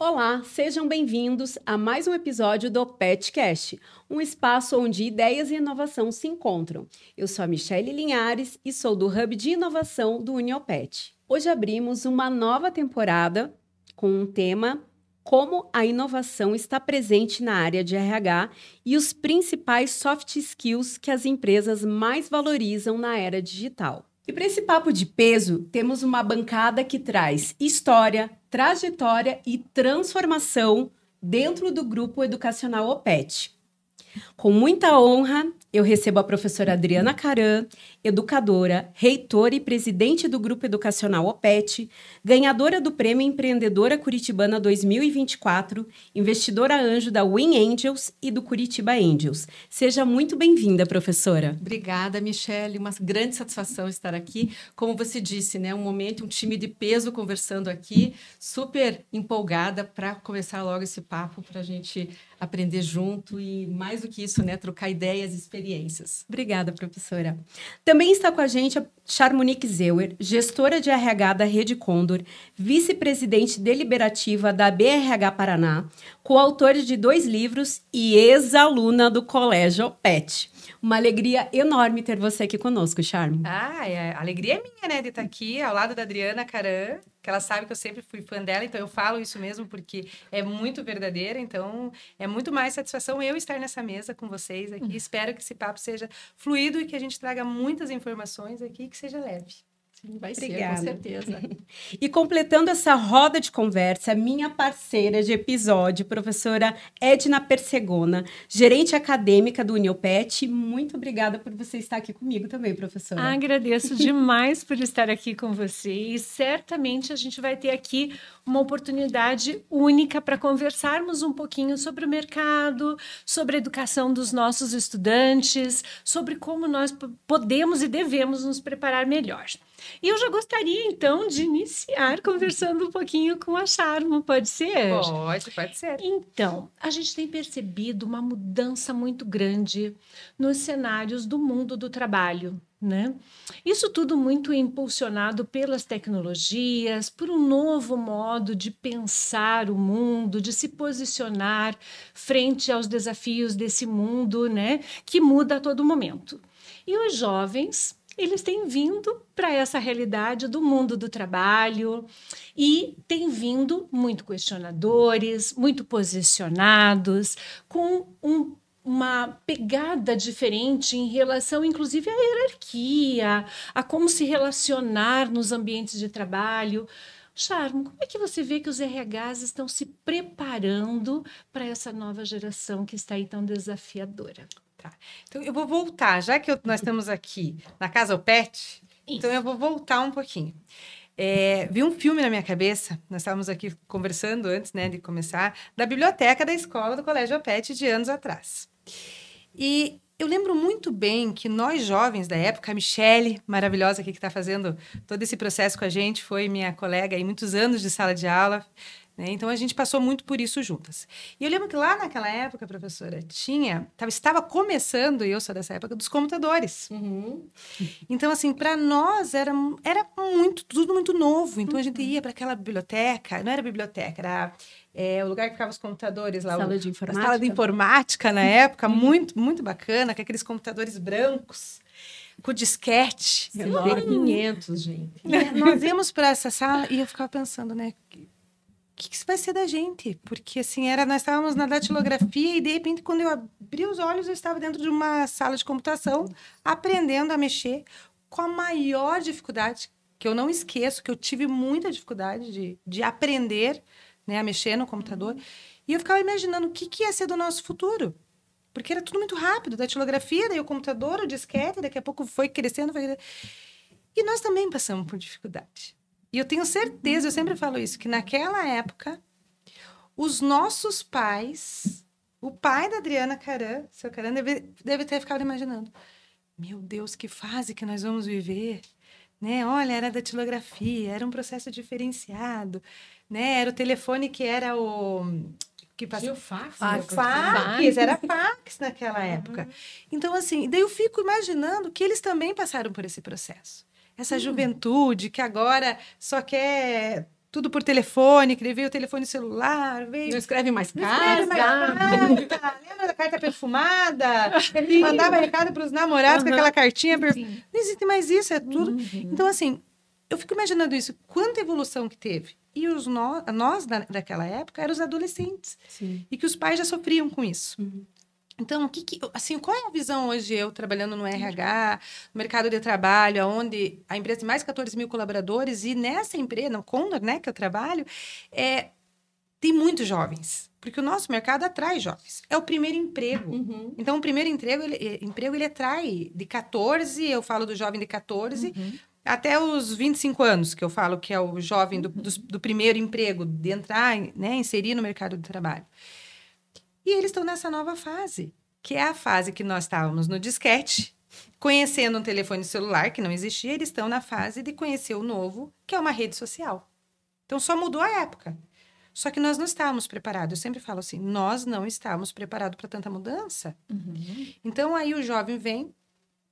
Olá, sejam bem-vindos a mais um episódio do PetCast, um espaço onde ideias e inovação se encontram. Eu sou a Michele Linhares e sou do Hub de Inovação do Uniopet. Hoje abrimos uma nova temporada com um tema: como a inovação está presente na área de RH e os principais soft skills que as empresas mais valorizam na era digital. E para esse papo de peso, temos uma bancada que traz história, trajetória e transformação dentro do grupo educacional OPET. Com muita honra, eu recebo a professora Adriana Caran, educadora, reitora e presidente do Grupo Educacional OPET, ganhadora do Prêmio Empreendedora Curitibana 2024, investidora anjo da Win Angels e do Curitiba Angels. Seja muito bem-vinda, professora. Obrigada, Michele. Uma grande satisfação estar aqui. Como você disse, né, um momento, um time de peso conversando aqui, super empolgada para começar logo esse papo para a gente aprender junto e, mais do que isso, né, trocar ideias e experiências. Obrigada, professora. Também está com a gente a Charmonique Zeuer, gestora de RH da Rede Condor, vice-presidente deliberativa da BRH Paraná, coautora de 2 livros e ex-aluna do Colégio PET. Uma alegria enorme ter você aqui conosco, Charmo. A alegria é minha, né, de estar aqui ao lado da Adriana Caran, que ela sabe que eu sempre fui fã dela, então eu falo isso mesmo porque é muito verdadeira, então é muito mais satisfação eu estar nessa mesa com vocês aqui. Espero que esse papo seja fluido e que a gente traga muitas informações aqui e que seja leve. Vai Obrigada. ser, com certeza. E completando essa roda de conversa, minha parceira de episódio, professora Edna Persegona, gerente acadêmica do Uniopet. Muito obrigada por você estar aqui comigo também, professora. Agradeço demais por estar aqui com você e certamente a gente vai ter aqui uma oportunidade única para conversarmos um pouquinho sobre o mercado, sobre a educação dos nossos estudantes, sobre como nós podemos e devemos nos preparar melhor. E eu já gostaria, então, de iniciar conversando um pouquinho com a Charmo, pode ser? Pode ser. Então, a gente tem percebido uma mudança muito grande nos cenários do mundo do trabalho, né? Isso tudo muito impulsionado pelas tecnologias, por um novo modo de pensar o mundo, de se posicionar frente aos desafios desse mundo, né, que muda a todo momento. E os jovens, eles têm vindo para essa realidade do mundo do trabalho e têm vindo muito questionadores, muito posicionados, com uma pegada diferente em relação, inclusive, à hierarquia, a como se relacionar nos ambientes de trabalho. Charmo, como é que você vê que os RHs estão se preparando para essa nova geração que está aí tão desafiadora? Tá. Então, eu vou voltar, já que nós estamos aqui na Casa OPET, então eu vou voltar um pouquinho. Vi um filme na minha cabeça, nós estávamos aqui conversando antes, né, de começar, da biblioteca da escola do Colégio OPET de anos atrás. E eu lembro muito bem que nós jovens da época, a Michele, maravilhosa aqui que está fazendo todo esse processo com a gente, foi minha colega em muitos anos de sala de aula, né? Então, a gente passou muito por isso juntas. E eu lembro que lá naquela época, professora, estava começando, e eu sou dessa época, dos computadores. Uhum. Então, assim, para nós era tudo muito novo. Então, a gente ia para aquela biblioteca, não era biblioteca, era o lugar que ficavam os computadores lá. Sala de informática. A sala de informática, na época, muito, muito bacana, com aqueles computadores brancos, com disquete. V500, gente. E nós íamos para essa sala e eu ficava pensando, né, o que isso vai ser da gente? Porque, assim, nós estávamos na datilografia e, de repente, quando eu abri os olhos, eu estava dentro de uma sala de computação, aprendendo a mexer com a maior dificuldade, que eu não esqueço, que eu tive muita dificuldade de aprender, né, a mexer no computador. E eu ficava imaginando o que ia ser do nosso futuro. Porque era tudo muito rápido, datilografia, daí o computador, o disquete, daqui a pouco foi crescendo. E nós também passamos por dificuldade. E eu tenho certeza, eu sempre falo isso, que naquela época, os nossos pais, o pai da Adriana Caran, seu Caran, deve ter ficado imaginando, meu Deus, que fase que nós vamos viver, né? Olha, era datilografia, era um processo diferenciado, né? Era o telefone que era o... que passava fax. Fax, era fax naquela época. Então, assim, daí eu fico imaginando que eles também passaram por esse processo. Essa juventude que agora só quer tudo por telefone, que veio o telefone celular, veio... Não escreve mais Não escreve mais carta. Lembra da carta perfumada? Ele mandava recado para os namorados com aquela cartinha. Não existe mais isso, é tudo. Então, assim, eu fico imaginando isso. Quanta evolução que teve. E nós daquela época, eram os adolescentes. Sim. E que os pais já sofriam com isso. Então, assim, qual é a visão hoje, eu trabalhando no RH, no mercado de trabalho, onde a empresa tem mais de 14 mil colaboradores, e nessa empresa, no Condor, né, que eu trabalho, tem muitos jovens, porque o nosso mercado atrai jovens. É o primeiro emprego. Então, o primeiro emprego, ele atrai de 14, eu falo do jovem de 14, até os 25 anos, que eu falo que é o jovem do primeiro emprego, de entrar, né, inserir no mercado de trabalho. E eles estão nessa nova fase, que é a fase que nós estávamos no disquete, conhecendo um telefone celular que não existia, eles estão na fase de conhecer o novo, que é uma rede social. Então, só mudou a época. Só que nós não estávamos preparados. Eu sempre falo assim, nós não estávamos preparados para tanta mudança. Então, aí o jovem vem,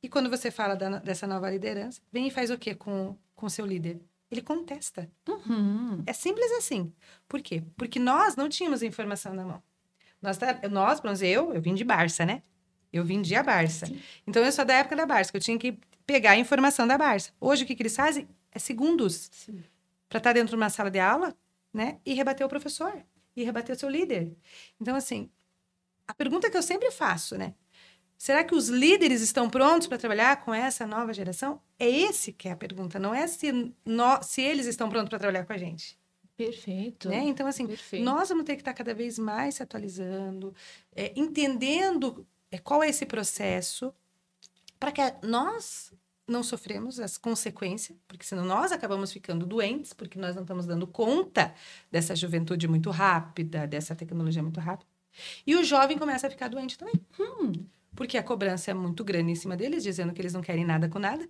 e quando você fala dessa nova liderança, vem e faz o quê com o seu líder? Ele contesta. É simples assim. Por quê? Porque nós não tínhamos informação na mão. Nós, vamos dizer, eu vim de Barça, né? Eu vendia a Barça. Sim. Então, eu sou da época da Barça, que eu tinha que pegar a informação da Barça. Hoje, o que eles fazem? É segundos. Para estar dentro de uma sala de aula, né? E rebater o professor. E rebater o seu líder. Então, assim, a pergunta que eu sempre faço, né? Será que os líderes estão prontos para trabalhar com essa nova geração? É esse que é a pergunta. Não é se eles estão prontos para trabalhar com a gente. Perfeito. Né? Então, assim, nós vamos ter que estar cada vez mais se atualizando, entendendo qual é esse processo, para que nós não sofremos as consequências, porque senão nós acabamos ficando doentes, porque nós não estamos dando conta dessa juventude muito rápida, dessa tecnologia muito rápida. E o jovem começa a ficar doente também. Porque a cobrança é muito grande em cima deles, dizendo que eles não querem nada com nada.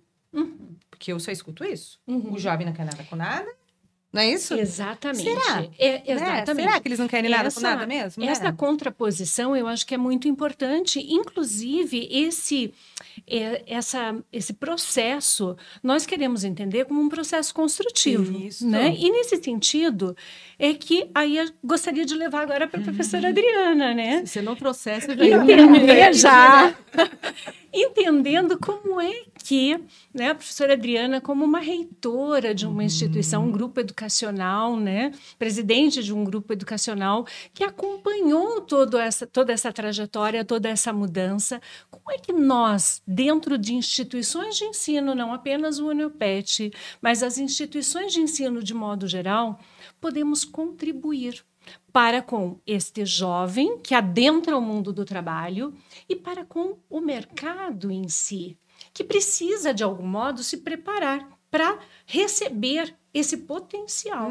Porque eu só escuto isso. O jovem não quer nada com nada. Não é isso? Exatamente. Será? Exatamente. Será que eles não querem nada com nada mesmo? Essa contraposição eu acho que é muito importante. Inclusive, esse processo, nós queremos entender como um processo construtivo. Isso. Né? E nesse sentido, é que aí eu gostaria de levar agora para a professora Adriana, né? Se você não trouxesse, já entendendo como é que, né, a professora Adriana, como uma reitora de uma instituição, um grupo educacional, né, presidente de um grupo educacional que acompanhou toda essa trajetória, toda essa mudança, como é que nós, dentro de instituições de ensino, não apenas o Uniopet, mas as instituições de ensino de modo geral, podemos contribuir para com este jovem que adentra o mundo do trabalho e para com o mercado em si, que precisa, de algum modo, se preparar para receber esse potencial.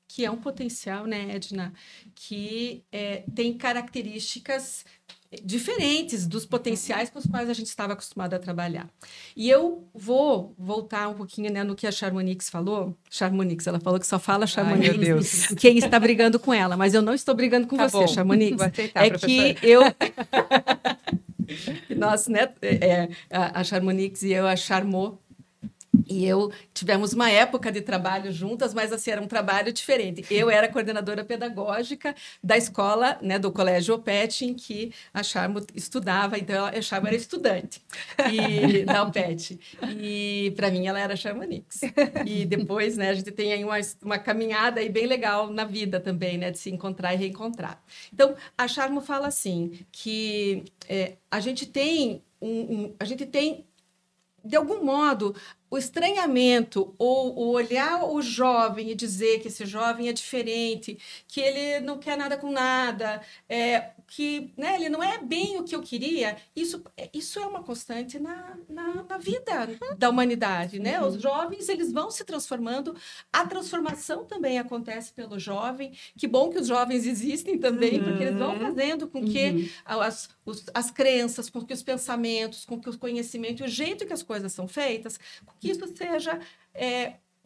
Que é um potencial, né, Edna, que tem características diferentes dos potenciais com os quais a gente estava acostumado a trabalhar. E eu vou voltar um pouquinho, né, no que a Charmonix falou. Charmonix, ela falou que só fala Charmonix. Ai, meu Deus. Quem está brigando com ela, mas eu não estou brigando com você, bom. Charmonix. Vou aceitar, que eu... Nós, né, a Charmonix e eu, a Charmot, e eu tivemos uma época de trabalho juntas, mas assim, era um trabalho diferente. Eu era coordenadora pedagógica da escola, né, do Colégio OPET, em que a Charmo estudava, então a Charmo era estudante da OPET. E para mim ela era Charmonix. E depois, né, a gente tem aí uma caminhada aí bem legal na vida também, né, de se encontrar e reencontrar. Então, a Charmo fala assim, que a gente tem de algum modo, o estranhamento ou o olhar o jovem e dizer que esse jovem é diferente, que ele não quer nada com nada, que, né, ele não é bem o que eu queria, isso é uma constante na vida da humanidade, né? Os jovens, eles vão se transformando, a transformação também acontece pelo jovem, que bom que os jovens existem também, porque eles vão fazendo com que as crenças, com que os pensamentos, com que o conhecimento, o jeito que as coisas são feitas, com que isso seja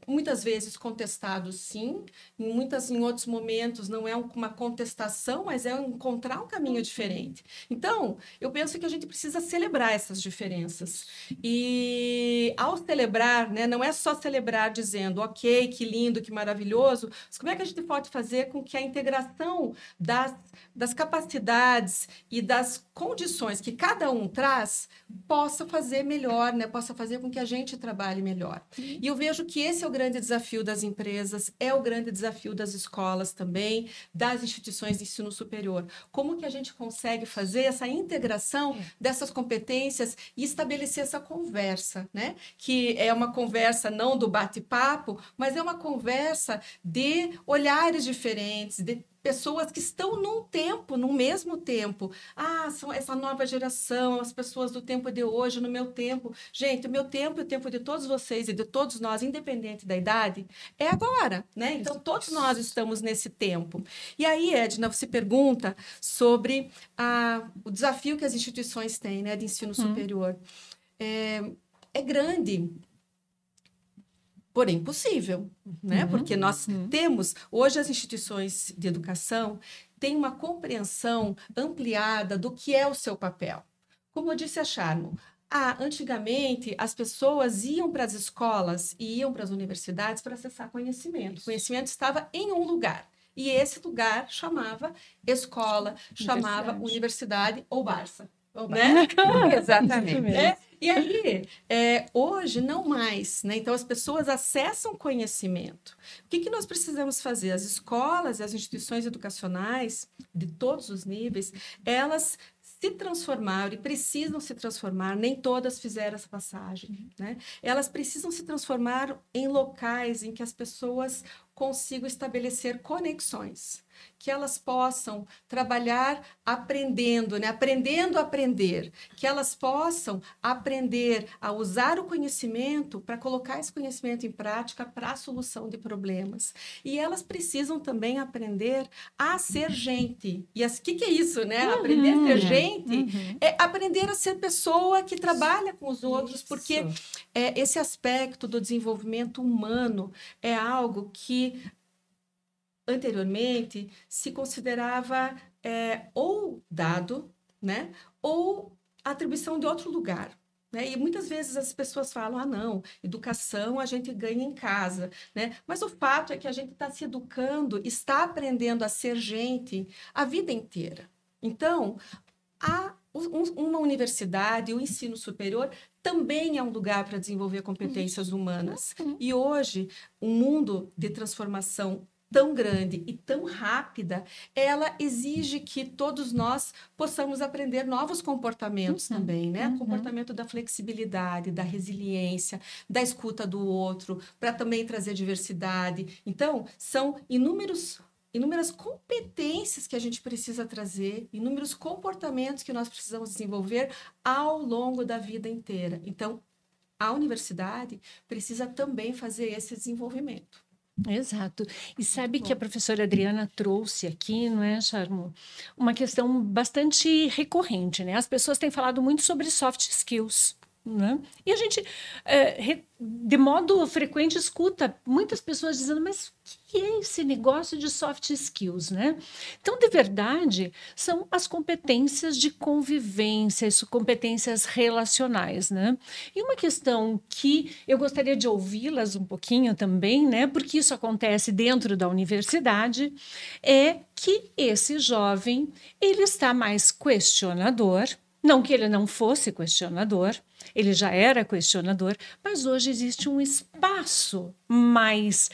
muitas vezes contestado, sim. Em outros momentos não é uma contestação, mas é encontrar um caminho diferente. Então, eu penso que a gente precisa celebrar essas diferenças. E ao celebrar, né, não é só celebrar dizendo, ok, que lindo, que maravilhoso, mas como é que a gente pode fazer com que a integração das capacidades e das condições que cada um traz possa fazer melhor, né? Possa fazer com que a gente trabalhe melhor. E eu vejo que esse é o grande desafio das empresas, é o grande desafio das escolas também, das instituições de ensino superior. Como que a gente consegue fazer essa integração dessas competências e estabelecer essa conversa, né? Que é uma conversa não do bate-papo, mas é uma conversa de olhares diferentes, de pessoas que estão no mesmo tempo. São essa nova geração, as pessoas do tempo de hoje, no meu tempo. Gente, o meu tempo e o tempo de todos vocês e de todos nós, independente da idade, é agora, né? Então, todos nós estamos nesse tempo. E aí, Edna, você pergunta sobre o desafio que as instituições têm, né, de ensino superior. É grande, porém possível, né? Porque nós temos, hoje as instituições de educação têm uma compreensão ampliada do que é o seu papel. Como eu disse a Charmo, antigamente as pessoas iam para as escolas e iam para as universidades para acessar conhecimento. O conhecimento estava em um lugar. E esse lugar chamava escola, chamava universidade ou Barça. Né? Exatamente. E aí, hoje, não mais, né? Então, as pessoas acessam conhecimento. O que nós precisamos fazer? As escolas e as instituições educacionais, de todos os níveis, elas se transformaram e precisam se transformar, nem todas fizeram essa passagem, né? Elas precisam se transformar em locais em que as pessoas consigam estabelecer conexões, que elas possam trabalhar aprendendo, né? Aprendendo a aprender, que elas possam aprender a usar o conhecimento para colocar esse conhecimento em prática para a solução de problemas. E elas precisam também aprender a ser gente. E o que é isso, né? Aprender a ser gente é aprender a ser pessoa que trabalha com os outros, porque esse aspecto do desenvolvimento humano é algo que anteriormente se considerava ou dado, né, ou atribuição de outro lugar, né? E muitas vezes as pessoas falam, não, educação a gente ganha em casa, né? Mas o fato é que a gente está se educando, está aprendendo a ser gente a vida inteira. Então, uma universidade, o ensino superior, também é um lugar para desenvolver competências humanas. E hoje, um mundo de transformação tão grande e tão rápida, ela exige que todos nós possamos aprender novos comportamentos também, né? O comportamento da flexibilidade, da resiliência, da escuta do outro, para também trazer diversidade. Então, são inúmeras competências que a gente precisa trazer, inúmeros comportamentos que nós precisamos desenvolver ao longo da vida inteira. Então, a universidade precisa também fazer esse desenvolvimento. Exato. E sabe que a professora Adriana trouxe aqui, não é, Charmo? Uma questão bastante recorrente, né? As pessoas têm falado muito sobre soft skills, né? E a gente, de modo frequente, escuta muitas pessoas dizendo, mas o que é esse negócio de soft skills, né? Então, de verdade, são as competências de convivência, as competências relacionais, né? E uma questão que eu gostaria de ouvi-las um pouquinho também, né? Porque isso acontece dentro da universidade, é que esse jovem, ele está mais questionador, não que ele não fosse questionador, ele já era questionador, mas hoje existe um espaço mais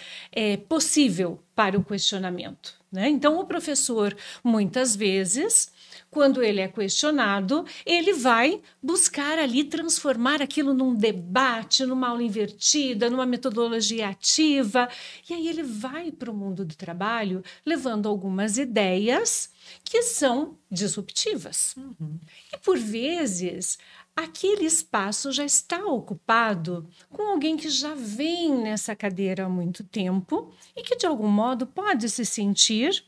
possível para o questionamento, né? Então, o professor, muitas vezes, quando ele é questionado, ele vai buscar ali transformar aquilo num debate, numa aula invertida, numa metodologia ativa, e aí ele vai para o mundo do trabalho levando algumas ideias que são disruptivas. E, por vezes, aquele espaço já está ocupado com alguém que já vem nessa cadeira há muito tempo e que, de algum modo, pode se sentir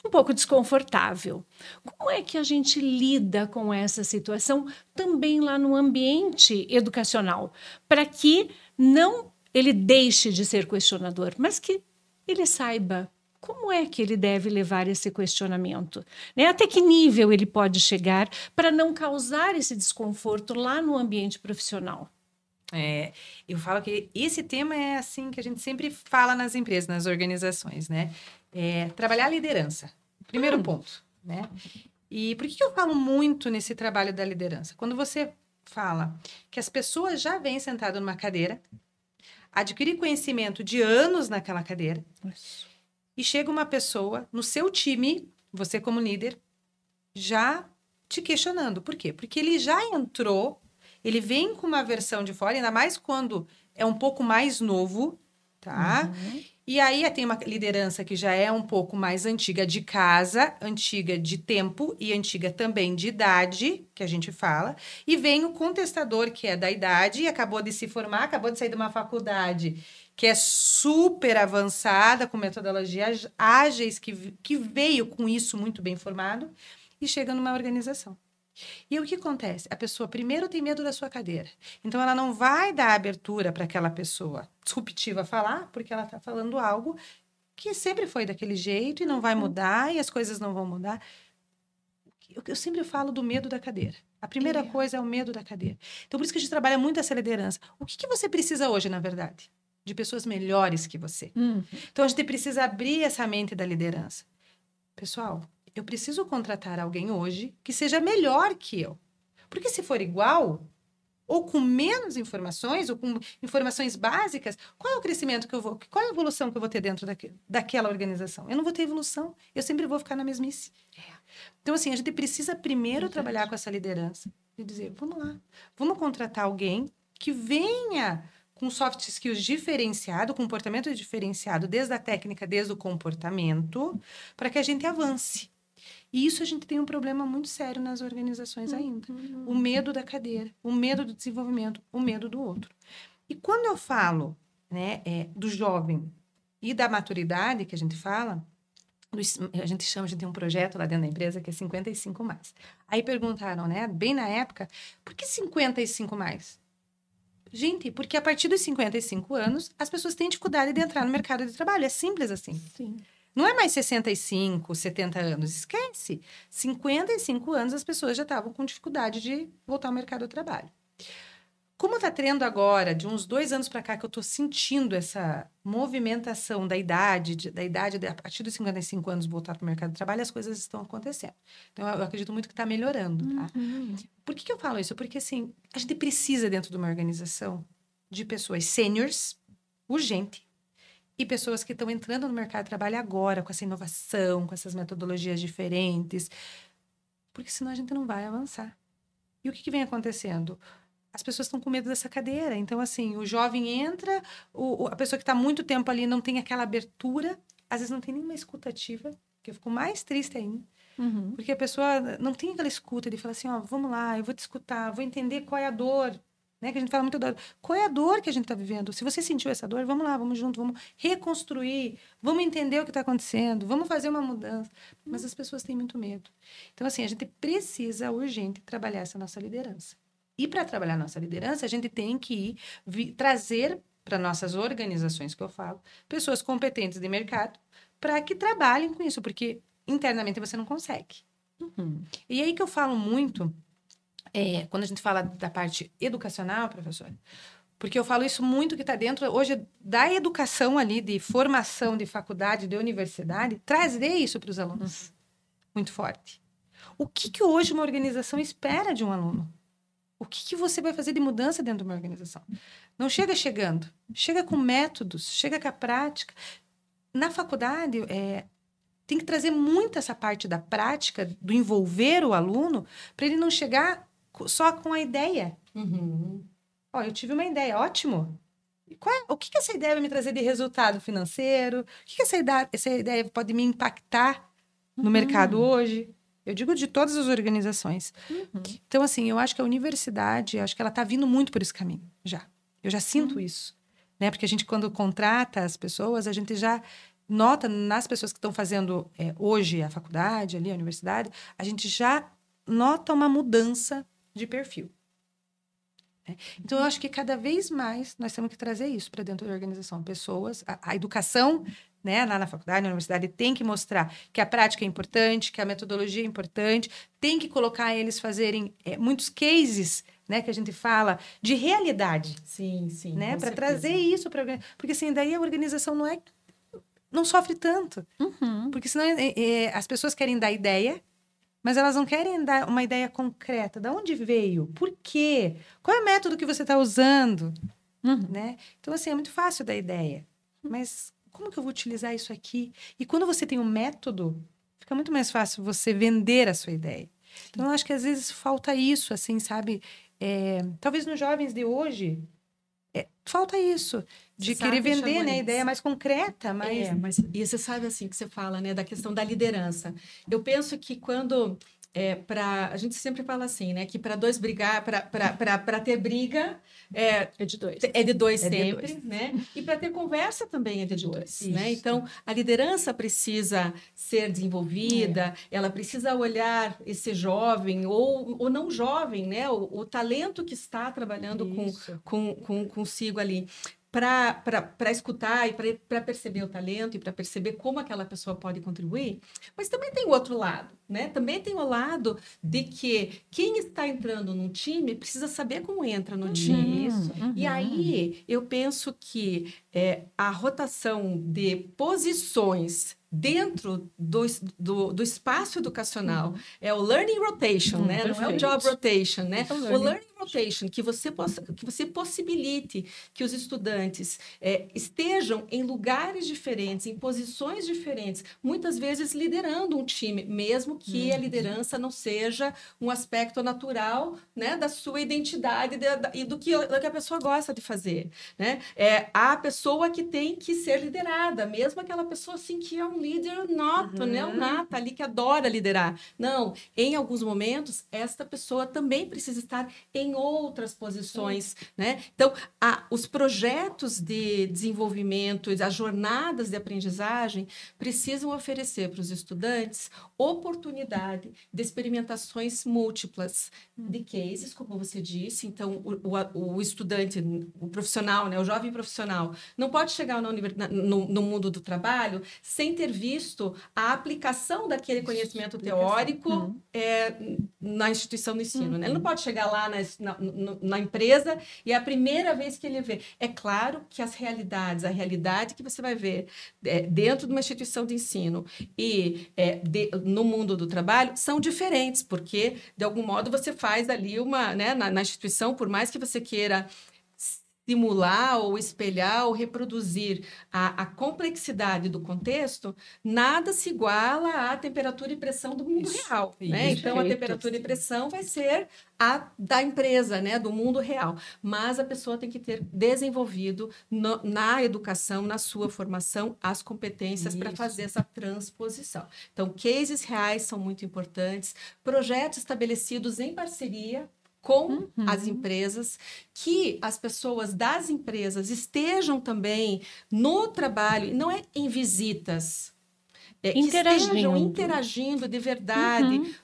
um pouco desconfortável. Como é que a gente lida com essa situação também lá no ambiente educacional, para que não ele deixe de ser questionador, mas que ele saiba como é que ele deve levar esse questionamento, né? Até que nível ele pode chegar para não causar esse desconforto lá no ambiente profissional. Eu falo que esse tema é assim que a gente sempre fala nas empresas, nas organizações, né? Trabalhar a liderança. Primeiro ponto, né? E por que eu falo muito nesse trabalho da liderança? Quando você fala que as pessoas já vêm sentadas numa cadeira, adquirir conhecimento de anos naquela cadeira, e chega uma pessoa no seu time, você como líder, já te questionando. Por quê? Porque ele já entrou, ele vem com uma versão de fora, ainda mais quando é um pouco mais novo, tá? E aí tem uma liderança que já é um pouco mais antiga de casa, antiga de tempo e antiga também de idade, que a gente fala. E vem o contestador, que é da idade, e acabou de se formar, acabou de sair de uma faculdade que é super avançada, com metodologias ágeis, que veio com isso muito bem formado, e chega numa organização. E o que acontece? A pessoa primeiro tem medo da sua cadeira. Então, ela não vai dar abertura para aquela pessoa disruptiva falar, porque ela está falando algo que sempre foi daquele jeito e não vai mudar e as coisas não vão mudar. Eu sempre falo do medo da cadeira. A primeira coisa é o medo da cadeira. Então, por isso que a gente trabalha muito essa liderança. O que você precisa hoje, na verdade? De pessoas melhores que você. Então, a gente precisa abrir essa mente da liderança. Pessoal, eu preciso contratar alguém hoje que seja melhor que eu. Porque se for igual, ou com menos informações, ou com informações básicas, qual é o crescimento que eu vou... Qual é a evolução que eu vou ter dentro daquela organização? Eu não vou ter evolução. Eu sempre vou ficar na mesmice. Então, assim, a gente precisa primeiro trabalhar com essa liderança e dizer, vamos lá, vamos contratar alguém que venha com soft skills diferenciado, comportamento diferenciado, desde a técnica, desde o comportamento, para que a gente avance. E isso a gente tem um problema muito sério nas organizações ainda. O medo da cadeira, o medo do desenvolvimento, o medo do outro. E quando eu falo, né, do jovem e da maturidade que a gente fala, a gente tem um projeto lá dentro da empresa que é 55+. Aí perguntaram, né, bem na época, por que 55+? Gente, porque a partir dos 55 anos, as pessoas têm dificuldade de entrar no mercado de trabalho. É simples assim. Sim. Não é mais 65, 70 anos. Esquece. 55 anos, as pessoas já estavam com dificuldade de voltar ao mercado do trabalho. Como está tendo agora, de uns 2 anos para cá, que eu estou sentindo essa movimentação da idade a partir dos 55 anos voltar para o mercado de trabalho, as coisas estão acontecendo. Então, eu acredito muito que está melhorando, tá? Por que eu falo isso? Porque, assim, a gente precisa, dentro de uma organização, de pessoas sêniores, urgente, e pessoas que estão entrando no mercado de trabalho agora, com essa inovação, com essas metodologias diferentes, porque senão a gente não vai avançar. E o que vem acontecendo? As pessoas estão com medo dessa cadeira. Então, assim, o jovem entra, a pessoa que está muito tempo ali não tem aquela abertura, às vezes não tem nenhuma escutativa, que eu fico mais triste ainda. Porque a pessoa não tem aquela escuta de falar assim, ó, vamos lá, eu vou te escutar, vou entender qual é a dor, né? Que a gente fala muito da dor. Qual é a dor que a gente está vivendo? Se você sentiu essa dor, vamos lá, vamos junto, vamos reconstruir, vamos entender o que está acontecendo, vamos fazer uma mudança. Mas as pessoas têm muito medo. Então, assim, a gente precisa urgente trabalhar essa nossa liderança. E para trabalhar nossa liderança, a gente tem que trazer para nossas organizações, que eu falo, pessoas competentes de mercado, para que trabalhem com isso, porque internamente você não consegue. E aí que eu falo muito, quando a gente fala da parte educacional, professora, porque eu falo isso muito que está dentro, hoje, da educação ali, de formação, de faculdade, de universidade, trazer isso para os alunos. Muito forte. O que hoje uma organização espera de um aluno? O que você vai fazer de mudança dentro de uma organização? Não chega chegando. Chega com métodos, chega com a prática. Na faculdade, tem que trazer muito essa parte da prática, do envolver o aluno, para ele não chegar só com a ideia. Ó, eu tive uma ideia, ótimo. O que essa ideia vai me trazer de resultado financeiro? O que essa ideia pode me impactar no mercado hoje? Eu digo de todas as organizações. Então, assim, eu acho que a universidade, acho que ela está vindo muito por esse caminho, já. Eu já sinto isso, né? Porque a gente, quando contrata as pessoas, a gente já nota nas pessoas que estão fazendo hoje a faculdade, ali a universidade, a gente já nota uma mudança de perfil. Então, eu acho que cada vez mais nós temos que trazer isso para dentro da organização. Pessoas, a educação, né, lá na faculdade, na universidade, tem que mostrar que a prática é importante, que a metodologia é importante, tem que colocar eles fazerem muitos cases, né, que a gente fala, de realidade. Sim, sim. Né, para trazer isso para... Porque, assim, daí a organização não sofre tanto. Porque senão as pessoas querem dar ideia, mas elas não querem dar uma ideia concreta. De onde veio? Por quê? Qual é o método que você está usando? Né? Então, assim, é muito fácil dar ideia. Mas como que eu vou utilizar isso aqui? E quando você tem um método, fica muito mais fácil você vender a sua ideia. Então, eu acho que às vezes falta isso, assim, sabe? Talvez nos jovens de hoje, falta isso. De querer vender, né? A ideia mais concreta. E você sabe, assim, que você fala, né? Da questão da liderança. Eu penso que quando... a gente sempre fala assim, né? Que para dois brigar, para ter briga é de dois. É de dois sempre, né? E para ter conversa também é de dois, né? Então, a liderança precisa ser desenvolvida, ela precisa olhar esse jovem ou não jovem, né? O talento que está trabalhando consigo ali. Para escutar e para perceber o talento e para perceber como aquela pessoa pode contribuir, mas também tem o outro lado, né? Também tem o lado de que quem está entrando num time precisa saber como entra no time. E aí eu penso que a rotação de posições dentro do espaço educacional é o learning rotation, né? Não é o job rotation, né? O learning rotation, que você possibilite que os estudantes estejam em lugares diferentes, em posições diferentes, muitas vezes liderando um time, mesmo que a liderança não seja um aspecto natural, né, da sua identidade e do que a pessoa gosta de fazer, né? A pessoa que tem que ser liderada, mesmo aquela pessoa assim que é um líder nato, né? Um nato ali que adora liderar. Não, em alguns momentos, esta pessoa também precisa estar em outras posições, né? Então, os projetos de desenvolvimento, as jornadas de aprendizagem precisam oferecer para os estudantes oportunidade de experimentações múltiplas de cases, como você disse. Então, o estudante, o profissional, né? O jovem profissional, não pode chegar no mundo do trabalho sem ter visto a aplicação daquele conhecimento teórico na instituição do ensino. Né? Ele não pode chegar lá na empresa e é a primeira vez que ele vê. É claro que a realidade que você vai ver dentro de uma instituição de ensino e no mundo do trabalho são diferentes, porque, de algum modo, você faz ali né, na instituição, por mais que você queira simular ou espelhar ou reproduzir a complexidade do contexto, nada se iguala à temperatura e pressão do mundo real. Né? Então, a temperatura e pressão vai ser a da empresa, né? Do mundo real. Mas a pessoa tem que ter desenvolvido na educação, na sua formação, as competências para fazer essa transposição. Então, cases reais são muito importantes, projetos estabelecidos em parceria com as empresas, que as pessoas das empresas estejam também no trabalho, não é em visitas, interagindo de verdade,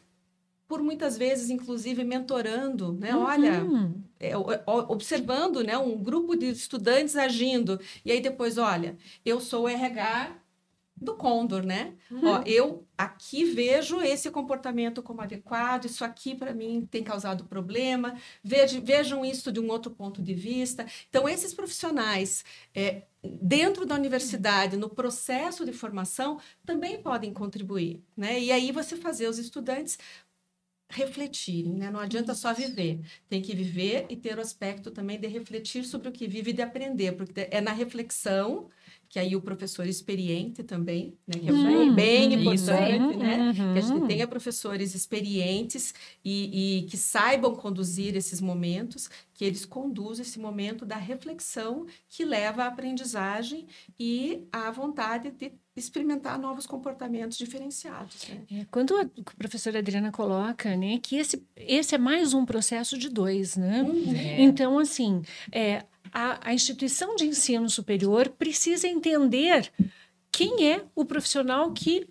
por muitas vezes, inclusive, mentorando, né? Olha, observando, né, um grupo de estudantes agindo, e aí depois, olha, eu sou o RH do Condor, né? Ó, eu aqui vejo esse comportamento como adequado, isso aqui para mim tem causado problema, vejam isso de um outro ponto de vista. Então, esses profissionais dentro da universidade, no processo de formação, também podem contribuir, né? E aí você fazer os estudantes refletirem, né? Não adianta só viver, tem que viver e ter o aspecto também de refletir sobre o que vive e de aprender, porque é na reflexão que aí o professor experiente também, né, que é bem importante, né, que a gente tenha professores experientes e que saibam conduzir esses momentos, que eles conduzam esse momento da reflexão que leva à aprendizagem e à vontade de experimentar novos comportamentos diferenciados. Né? Quando a professora Adriana coloca, né, que esse é mais um processo de dois, né? Então, assim, a instituição de ensino superior precisa entender quem é o profissional que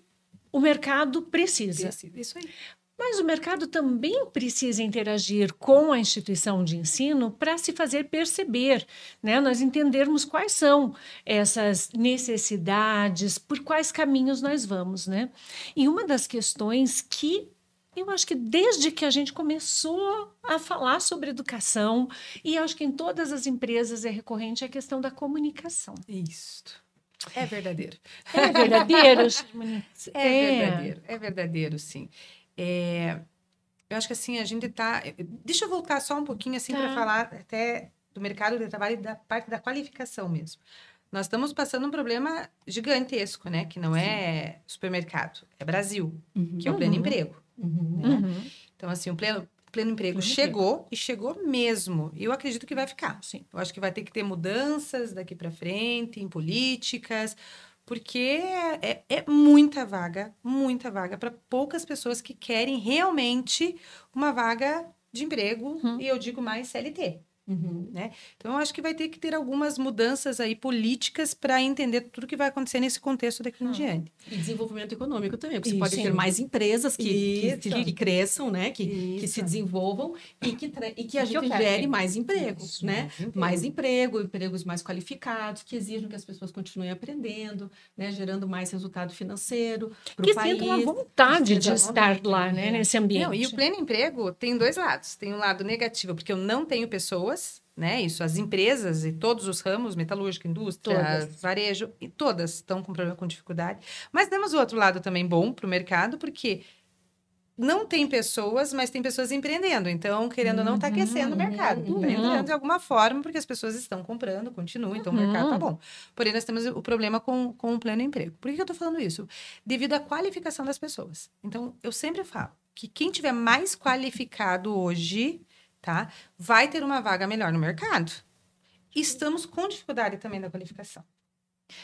o mercado precisa. Isso aí. Mas o mercado também precisa interagir com a instituição de ensino para se fazer perceber, né? Nós entendermos quais são essas necessidades, por quais caminhos nós vamos, né? E uma das questões que eu acho que desde que a gente começou a falar sobre educação, e acho que em todas as empresas é recorrente, é a questão da comunicação. Isso. É verdadeiro. É verdadeiro? É verdadeiro, sim. Eu acho que assim, a gente tá... Deixa eu voltar só um pouquinho assim para falar até do mercado de trabalho e da parte da qualificação mesmo. Nós estamos passando um problema gigantesco, né? Que não é supermercado, é Brasil, que é o pleno emprego. Né? Então, assim, o pleno emprego chegou e chegou mesmo. E eu acredito que vai ficar. Sim. Eu acho que vai ter que ter mudanças daqui para frente, em políticas, porque é muita vaga para poucas pessoas que querem realmente uma vaga de emprego, e eu digo mais CLT. Né? Então, eu acho que vai ter que ter algumas mudanças aí políticas para entender tudo que vai acontecer nesse contexto daqui em diante. E desenvolvimento econômico também, porque você pode ter mais empresas que cresçam, né? Que se desenvolvam e que a gente gere mais empregos, né? Mais empregos mais qualificados, que exijam que as pessoas continuem aprendendo, né? Gerando mais resultado financeiro para o país. Que sintam a vontade de estar lá, né? Nesse ambiente. Não, e o pleno emprego tem dois lados. Tem um lado negativo, porque eu não tenho pessoas, né? Isso, as empresas e todos os ramos, metalúrgica, indústria, varejo, e todas estão com problema, com dificuldade. Mas temos o outro lado também bom para o mercado, porque não tem pessoas, mas tem pessoas empreendendo. Então, querendo ou não, está aquecendo o mercado. Está entrando de alguma forma, porque as pessoas estão comprando, continuam, então o mercado está bom. Porém, nós temos o problema com o pleno emprego. Por que eu estou falando isso? Devido à qualificação das pessoas. Então, eu sempre falo que quem tiver mais qualificado hoje, tá, vai ter uma vaga melhor no mercado. Estamos com dificuldade também da qualificação.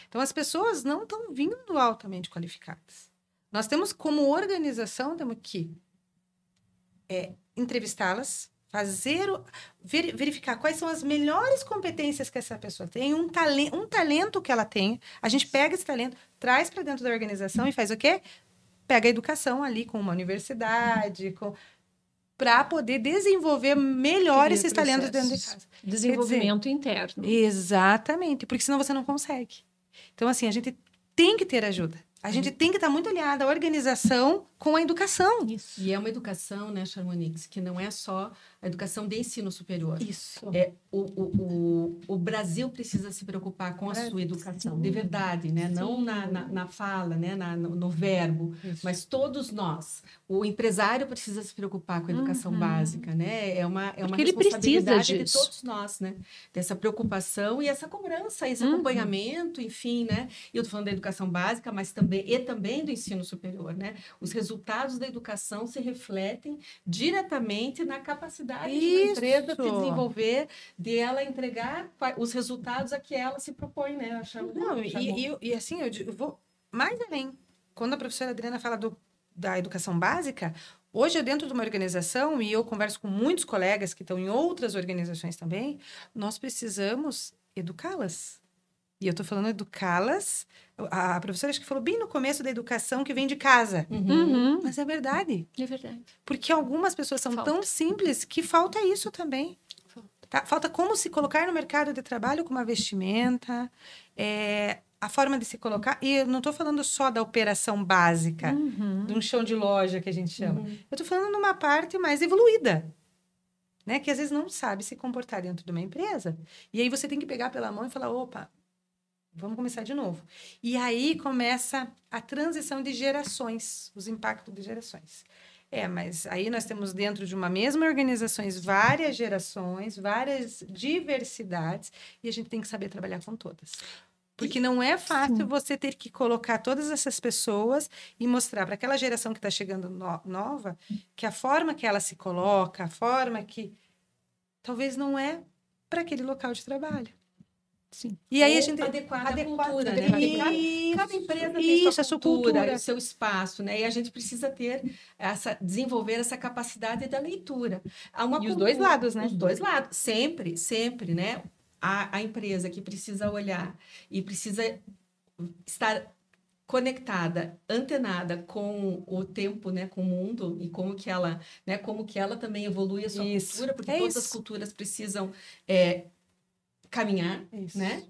Então, as pessoas não estão vindo altamente qualificadas. Nós temos, como organização, temos que entrevistá-las, verificar quais são as melhores competências que essa pessoa tem, um talento que ela tem. A gente pega esse talento, traz para dentro da organização e faz o quê? Pega a educação ali com uma universidade, para poder desenvolver melhor esses talentos dentro de casa. Desenvolvimento interno. Exatamente, porque senão você não consegue. Então, assim, a gente tem que ter ajuda. A gente tem que estar muito alinhada à organização com a educação. Isso. E é uma educação, né, Charmonix, que não é só a educação de ensino superior. Isso. O Brasil precisa se preocupar com a sua educação, de verdade, né? Sim. Não na fala, né? No verbo, mas todos nós. O empresário precisa se preocupar com a educação básica, né? É uma responsabilidade de todos nós, né? Dessa preocupação e essa cobrança, esse acompanhamento, enfim, né? E eu estou falando da educação básica, mas também do ensino superior, né? Os resultados da educação se refletem diretamente na capacidade de uma empresa se desenvolver, de ela entregar os resultados a que ela se propõe, né? E assim, eu vou mais além. Quando a professora Adriana fala da educação básica, hoje eu dentro de uma organização, e eu converso com muitos colegas que estão em outras organizações também, nós precisamos educá-las. E eu estou falando educá-las. A professora acho que falou bem no começo da educação que vem de casa. Mas é verdade. É verdade. Porque algumas pessoas são tão simples que falta isso também. Falta como se colocar no mercado de trabalho com uma vestimenta, a forma de se colocar. E eu não estou falando só da operação básica, de um chão de loja que a gente chama. Eu estou falando numa parte mais evoluída. Né? Que às vezes não sabe se comportar dentro de uma empresa. E aí você tem que pegar pela mão e falar, opa, vamos começar de novo. E aí começa a transição de gerações, os impactos de gerações. Mas aí nós temos dentro de uma mesma organização várias gerações, várias diversidades, e a gente tem que saber trabalhar com todas. Porque não é fácil você ter que colocar todas essas pessoas e mostrar para aquela geração que está chegando nova que a forma que ela se coloca, a forma que talvez não é para aquele local de trabalho. Sim. E aí a gente adequada à cultura, né? Cada empresa tem sua cultura, o seu espaço, né? E a gente precisa desenvolver essa capacidade da leitura. Os dois lados, né? Os dois lados, sempre, né? A empresa que precisa olhar e precisa estar conectada, antenada com o tempo, né, com o mundo e como que ela também evolui a sua cultura, porque todas as culturas precisam caminhar, né?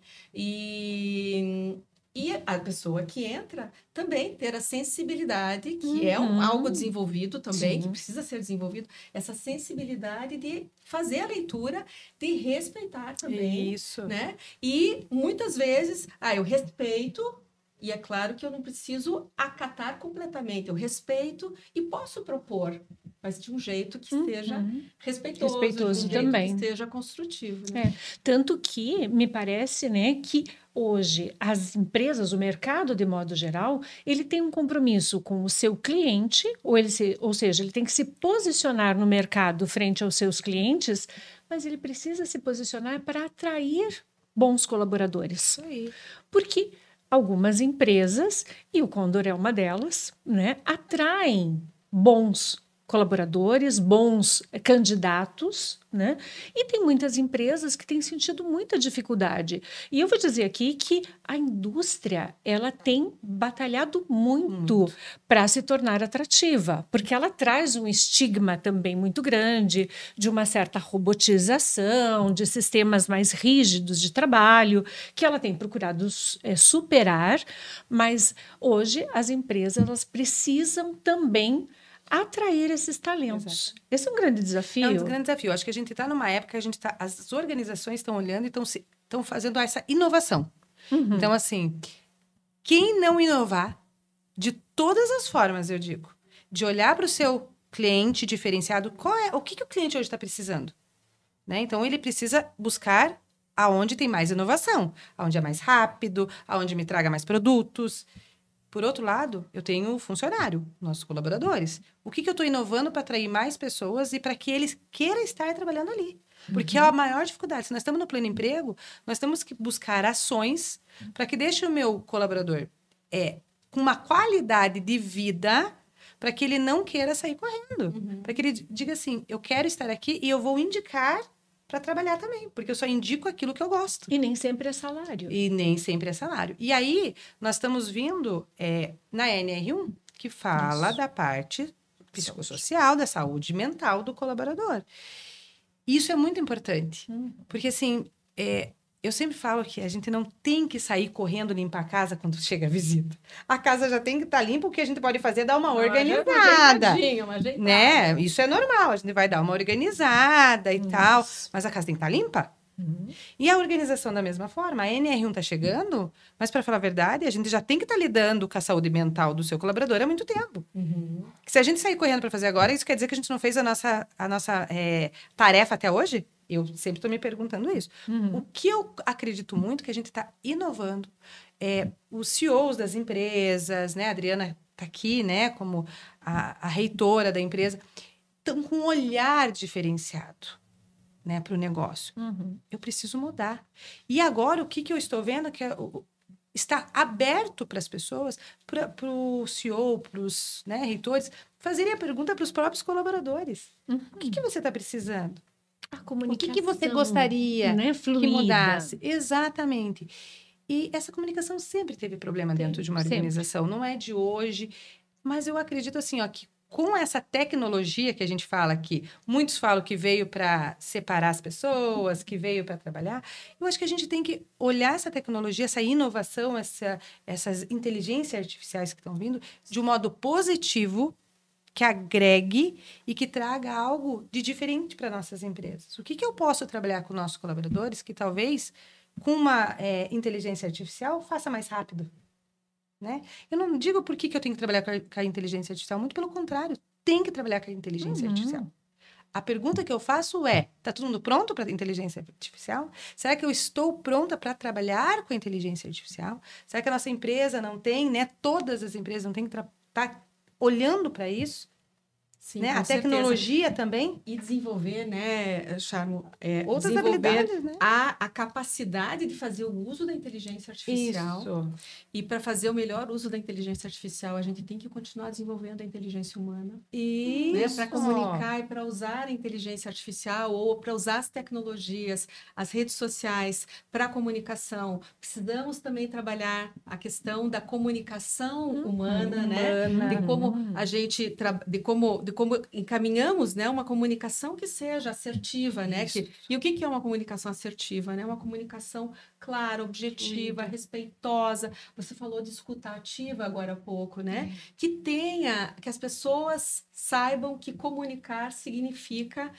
E a pessoa que entra também ter a sensibilidade, que é algo desenvolvido também, que precisa ser desenvolvido, essa sensibilidade de fazer a leitura, de respeitar também, né? E muitas vezes, eu respeito, e é claro que eu não preciso acatar completamente, eu respeito e posso propor, mas de um jeito que seja respeitoso de um jeito também. Que seja construtivo. Né? Tanto que me parece, né, que hoje as empresas, o mercado de modo geral, ele tem um compromisso com o seu cliente, ou seja, ele tem que se posicionar no mercado frente aos seus clientes, mas ele precisa se posicionar para atrair bons colaboradores. Isso aí. Porque algumas empresas, e o Condor é uma delas, né, atraem bons colaboradores, bons candidatos, né? E tem muitas empresas que têm sentido muita dificuldade. E eu vou dizer aqui que a indústria, ela tem batalhado muito para se tornar atrativa, porque ela traz um estigma também muito grande de uma certa robotização, de sistemas mais rígidos de trabalho, que ela tem procurado superar, mas hoje as empresas elas precisam também atrair esses talentos. Exato. Esse é um grande desafio. É um grande desafio. Acho que a gente está numa época que as organizações estão olhando e estão fazendo essa inovação. Então, assim, quem não inovar, de todas as formas, eu digo, de olhar para o seu cliente diferenciado, o que o cliente hoje está precisando? Né? Então, ele precisa buscar aonde tem mais inovação, aonde é mais rápido, aonde me traga mais produtos. Por outro lado, eu tenho o funcionário, nossos colaboradores. O que eu estou inovando para atrair mais pessoas e para que eles queiram estar trabalhando ali? Porque é a maior dificuldade. Se nós estamos no pleno emprego, nós temos que buscar ações para que deixe o meu colaborador com uma qualidade de vida para que ele não queira sair correndo. Para que ele diga assim, eu quero estar aqui e eu vou indicar para trabalhar também, porque eu só indico aquilo que eu gosto. E nem sempre é salário. E aí, nós estamos vindo na NR1, que fala da parte psicossocial, da saúde mental do colaborador. Isso é muito importante, porque assim, eu sempre falo que a gente não tem que sair correndo limpar a casa quando chega a visita. A casa já tem que estar limpa, o que a gente pode fazer é dar uma organizada. Uma ajeitada. Né? Isso é normal, a gente vai dar uma organizada e tal, mas a casa tem que estar limpa. E a organização da mesma forma, a NR1 está chegando, mas para falar a verdade, a gente já tem que estar lidando com a saúde mental do seu colaborador há muito tempo. Se a gente sair correndo para fazer agora, isso quer dizer que a gente não fez a nossa tarefa até hoje? Eu sempre estou me perguntando isso. O que eu acredito muito que a gente está inovando. Os CEOs das empresas, né? A Adriana está aqui, né? Como a reitora da empresa, estão com um olhar diferenciado, né? Para o negócio. Eu preciso mudar. E agora, o que eu estou vendo que está aberto para as pessoas, para o CEO, para os reitores, fazerem a pergunta para os próprios colaboradores. O que você está precisando? A comunicação, o que você gostaria que mudasse? Exatamente. E essa comunicação sempre teve problema dentro de uma organização. Não é de hoje. Mas eu acredito assim, que com essa tecnologia que a gente fala aqui, muitos falam que veio para separar as pessoas, que veio para trabalhar. Eu acho que a gente tem que olhar essa tecnologia, essa inovação, essas inteligências artificiais que estão vindo, de um modo positivo, que agregue e que traga algo de diferente para nossas empresas. O que eu posso trabalhar com nossos colaboradores que talvez com uma inteligência artificial faça mais rápido? Né? Eu não digo por que eu tenho que trabalhar com a inteligência artificial, muito pelo contrário, tem que trabalhar com a inteligência artificial. A pergunta que eu faço está todo mundo pronto para a inteligência artificial? Será que eu estou pronta para trabalhar com a inteligência artificial? Será que a nossa empresa não tem, né? Todas as empresas não têm que estar olhando para isso? Sim, né? com A certeza. tecnologia também. E desenvolver, né, Charmo, Outras desenvolver habilidades, né? a capacidade de fazer o uso da inteligência artificial. Isso. E para fazer o melhor uso da inteligência artificial, a gente tem que continuar desenvolvendo a inteligência humana. Né, Isso. para comunicar e para usar a inteligência artificial ou para usar as tecnologias, as redes sociais para comunicação. Precisamos também trabalhar a questão da comunicação humana, né? De como a gente de como encaminhamos, né, uma comunicação que seja assertiva, né? E o que é uma comunicação assertiva, né? Uma comunicação clara, objetiva, respeitosa. Você falou de escuta ativa agora há pouco, né? Que as pessoas saibam que comunicar significa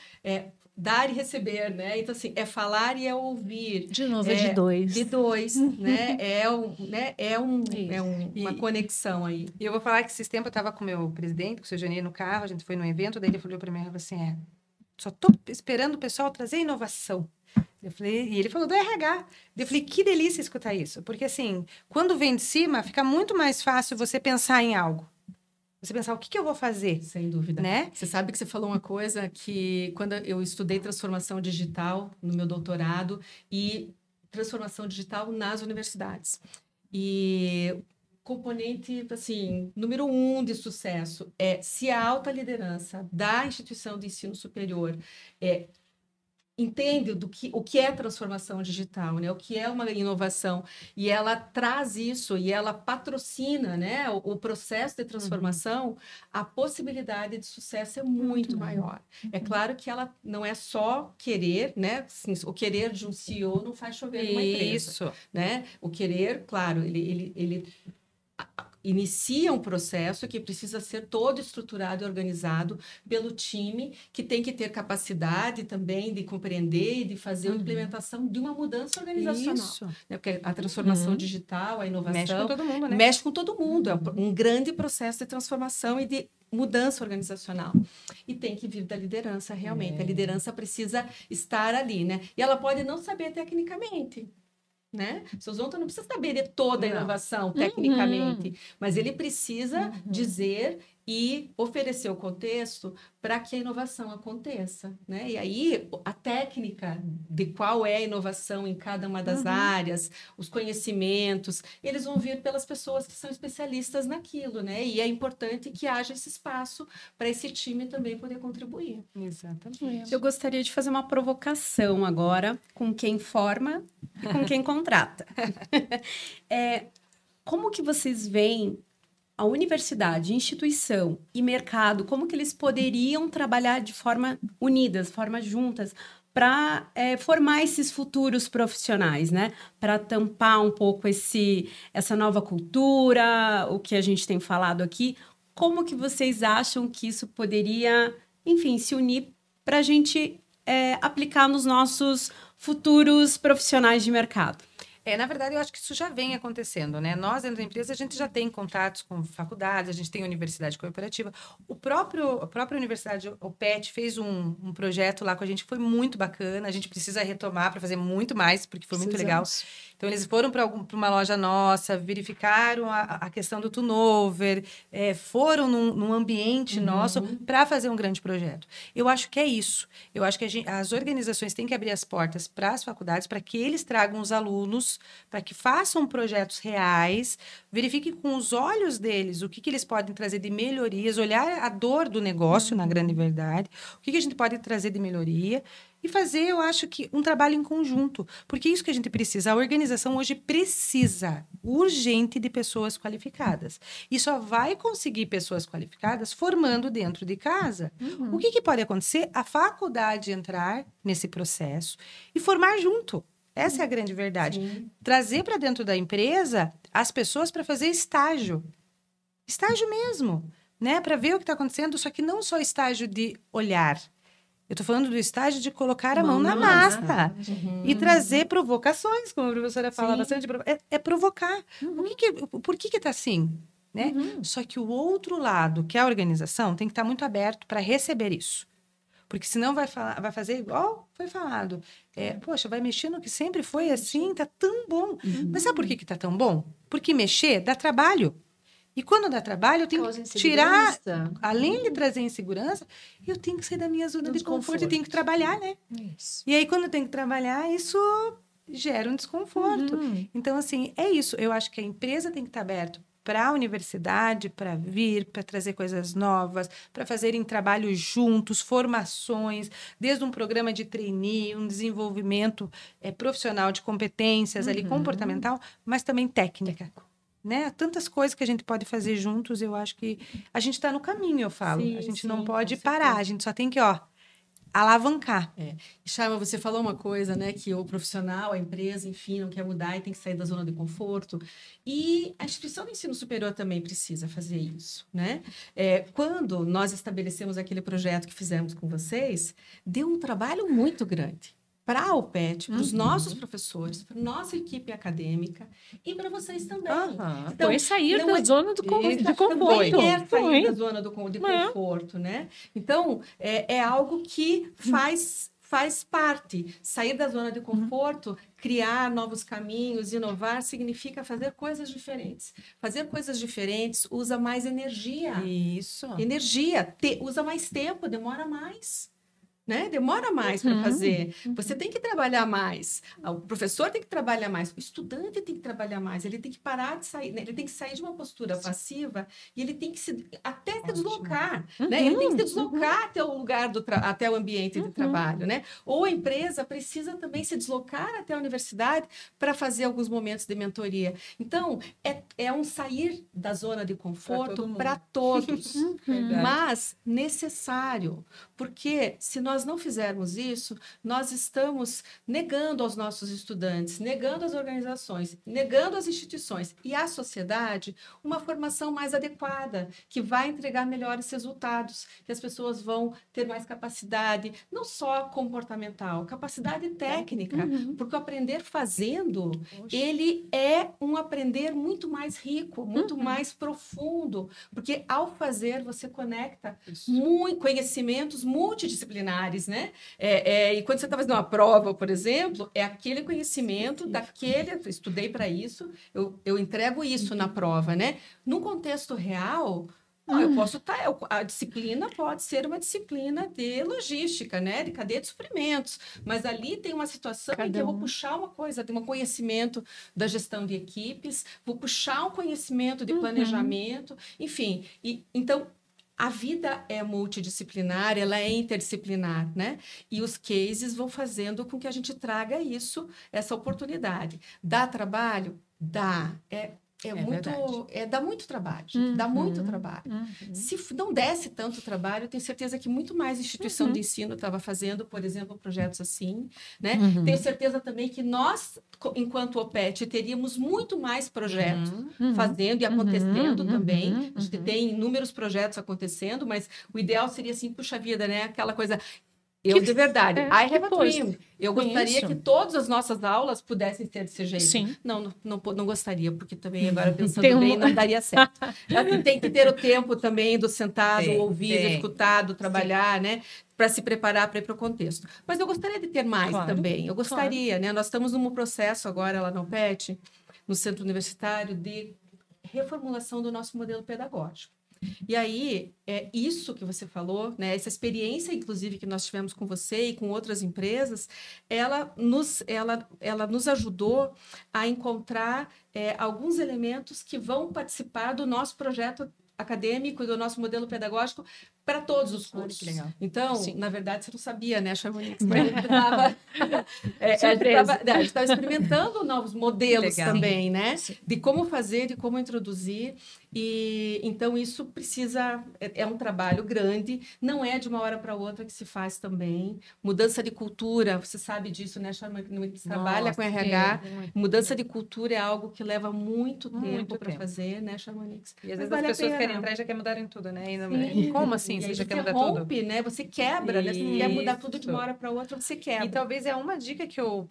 dar e receber, né? Então, assim, é falar e é ouvir. De novo, é de dois. De dois, né? Uma conexão aí. E eu vou falar que esses tempos eu estava com o meu presidente, com o seu Janir, no carro, a gente foi num evento, daí ele falou para mim, ele falou assim, só tô esperando o pessoal trazer inovação. Eu falei, e ele falou do RH. Eu falei, que delícia escutar isso. Porque, assim, quando vem de cima, fica muito mais fácil você pensar em algo. Você pensar, o que eu vou fazer? Sem dúvida. Né? Você sabe que você falou uma coisa que, quando eu estudei transformação digital no meu doutorado e transformação digital nas universidades. E componente, assim, número 1 de sucesso é se a alta liderança da instituição de ensino superior entende o que é transformação digital, né? O que é uma inovação, e ela traz isso, e ela patrocina, né, o processo de transformação, a possibilidade de sucesso é muito maior. É claro que ela não é só querer, né? Assim, o querer de um CEO não faz chover numa empresa. Isso. Né? O querer, claro, ele inicia um processo que precisa ser todo estruturado e organizado pelo time, que tem que ter capacidade também de compreender e de fazer a implementação de uma mudança organizacional. Isso. Né? Porque a transformação digital, a inovação... Mexe com todo mundo, né? Mexe com todo mundo. É um grande processo de transformação e de mudança organizacional. E tem que vir da liderança, realmente. A liderança precisa estar ali, né? E ela pode não saber tecnicamente, né? O seu Zonta não precisa saber de toda a inovação tecnicamente, mas ele precisa dizer e oferecer o contexto para que a inovação aconteça, né? E aí a técnica de qual é a inovação em cada uma das áreas, os conhecimentos, eles vão vir pelas pessoas que são especialistas naquilo, né? E é importante que haja esse espaço para esse time também poder contribuir. Exatamente. Eu gostaria de fazer uma provocação agora com quem forma e com quem contrata. Como que vocês veem a universidade, instituição e mercado, como que eles poderiam trabalhar de forma unidas, forma juntas, para formar esses futuros profissionais, né? Para tampar um pouco essa nova cultura, o que a gente tem falado aqui. Como que vocês acham que isso poderia, enfim, se unir para a gente aplicar nos nossos futuros profissionais de mercado? Na verdade, eu acho que isso já vem acontecendo, né? Nós, dentro da empresa, a gente já tem contatos com faculdades, a gente tem universidade cooperativa. A própria universidade, o PET, fez um projeto lá com a gente que foi muito bacana. A gente precisa retomar para fazer muito mais, porque foi muito legal. Então, eles foram para uma loja nossa, verificaram a questão do turnover, foram num ambiente nosso para fazer um grande projeto. Eu acho que é isso. Eu acho que as organizações têm que abrir as portas para as faculdades, para que eles tragam os alunos, para que façam projetos reais, verifiquem com os olhos deles o que eles podem trazer de melhorias, olhar a dor do negócio, na grande verdade, o que a gente pode trazer de melhoria e fazer, eu acho que, um trabalho em conjunto. Porque é isso que a gente precisa. A organização hoje precisa, urgente, de pessoas qualificadas. E só vai conseguir pessoas qualificadas formando dentro de casa. O que pode acontecer? A faculdade entrar nesse processo e formar junto. Essa é a grande verdade. Sim. Trazer para dentro da empresa as pessoas para fazer estágio. Estágio mesmo, né? Para ver o que está acontecendo, só que não só estágio de olhar. Eu estou falando do estágio de colocar a mão na massa e trazer provocações, como a professora fala bastante. Provocar. Por que está assim? Né? Só que o outro lado, que é a organização, tem que estar muito aberto para receber isso. Porque senão vai fazer igual foi falado. Poxa, vai mexer no que sempre foi assim, tá tão bom. Mas sabe por que tá tão bom? Porque mexer dá trabalho. E quando dá trabalho, eu tenho Causa que tirar, insegurança. além de trazer insegurança, eu tenho que sair da minha zona de conforto e tenho que trabalhar, né? Isso. E aí, quando eu tenho que trabalhar, isso gera um desconforto. Então, assim, é isso. Eu acho que a empresa tem que estar aberta para a universidade, para vir, para trazer coisas novas, para fazerem trabalho juntos, formações, desde um programa de trainee, um desenvolvimento profissional de competências ali, comportamental, mas também técnica. Né? Tantas coisas que a gente pode fazer juntos, eu acho que a gente está no caminho, eu falo. Sim, A gente sim, não pode com parar, certeza. a gente só tem que, alavancar. Chama, você falou uma coisa, né, que o profissional, a empresa, enfim, não quer mudar e tem que sair da zona de conforto. E a instituição de ensino superior também precisa fazer isso, né? Quando nós estabelecemos aquele projeto que fizemos com vocês, deu um trabalho muito grande para a UPET, para os nossos professores, para a nossa equipe acadêmica e para vocês também. Então, Foi sair não da é- zona de conforto. também é sair Foi. da zona de conforto, né? Então, é algo que faz parte. Sair da zona de conforto, criar novos caminhos, inovar, significa fazer coisas diferentes. Fazer coisas diferentes usa mais energia. Isso. Energia, usa mais tempo, demora mais. Né? Demora mais para fazer. Você tem que trabalhar mais. O professor tem que trabalhar mais. O estudante tem que trabalhar mais. Ele tem que parar de sair, né? Ele tem que sair de uma postura passiva e ele tem que até se deslocar. Né? Ele tem que se deslocar até o lugar até o ambiente de trabalho. Né? Ou a empresa precisa também se deslocar até a universidade para fazer alguns momentos de mentoria. Então, é um sair da zona de conforto para todos. Mas necessário. Porque se nós não fizermos isso, nós estamos negando aos nossos estudantes, negando às organizações, negando às instituições e à sociedade uma formação mais adequada, que vai entregar melhores resultados, que as pessoas vão ter mais capacidade, não só comportamental, capacidade técnica, porque o aprender fazendo, ele é um aprender muito mais rico, muito mais profundo, porque ao fazer você conecta conhecimentos multidisciplinares, né? E quando você está fazendo uma prova, por exemplo, é aquele conhecimento eu estudei para isso, eu entrego isso na prova, né? No contexto real, eu posso a disciplina pode ser uma disciplina de logística, né? De cadeia de suprimentos, mas ali tem uma situação em que eu vou puxar uma coisa, tem um conhecimento da gestão de equipes, vou puxar um conhecimento de planejamento, enfim, então a vida é multidisciplinar, ela é interdisciplinar, né? E os cases vão fazendo com que a gente traga essa oportunidade. Dá trabalho? Dá. Dá muito trabalho, gente, dá muito trabalho. Se não desse tanto trabalho, eu tenho certeza que muito mais instituição de ensino estava fazendo, por exemplo, projetos assim, né? Tenho certeza também que nós, enquanto OPET, teríamos muito mais projetos fazendo e acontecendo também. A gente tem inúmeros projetos acontecendo, mas o ideal seria assim, puxa vida, né? Aquela coisa... de verdade, I have a dream. Eu gostaria que todas as nossas aulas pudessem ser desse jeito. Sim. Não gostaria, porque também agora pensando bem, não daria certo. Tem que ter o tempo também do sentado, ouvir, escutado, trabalhar, né? Para se preparar para ir para o contexto. Mas eu gostaria de ter mais também. Eu gostaria, né? Nós estamos num processo agora lá no PET, no Centro Universitário, de reformulação do nosso modelo pedagógico. E aí, isso que você falou, né, essa experiência, inclusive, que nós tivemos com você e com outras empresas, ela nos ajudou a encontrar alguns elementos que vão participar do nosso projeto acadêmico e do nosso modelo pedagógico para todos os cursos. Que legal. Então, Sim. na verdade, você não sabia, né, Chamonix? A gente estava experimentando novos modelos também, né? Sim. De como fazer, de como introduzir. E então isso precisa, é um trabalho grande, não é de uma hora para outra que se faz também. Mudança de cultura, você sabe disso, né, Chamonix? Trabalha com RH. Mudança de cultura é algo que leva muito tempo para fazer, né, Chamonix? E às vezes as pessoas querem entrar e já querem mudar em tudo, né? Como assim? Você já quer mudar tudo? Rompe, né? Você quebra, né? Você quer mudar tudo de uma hora para outra, você quebra. E talvez é uma dica que eu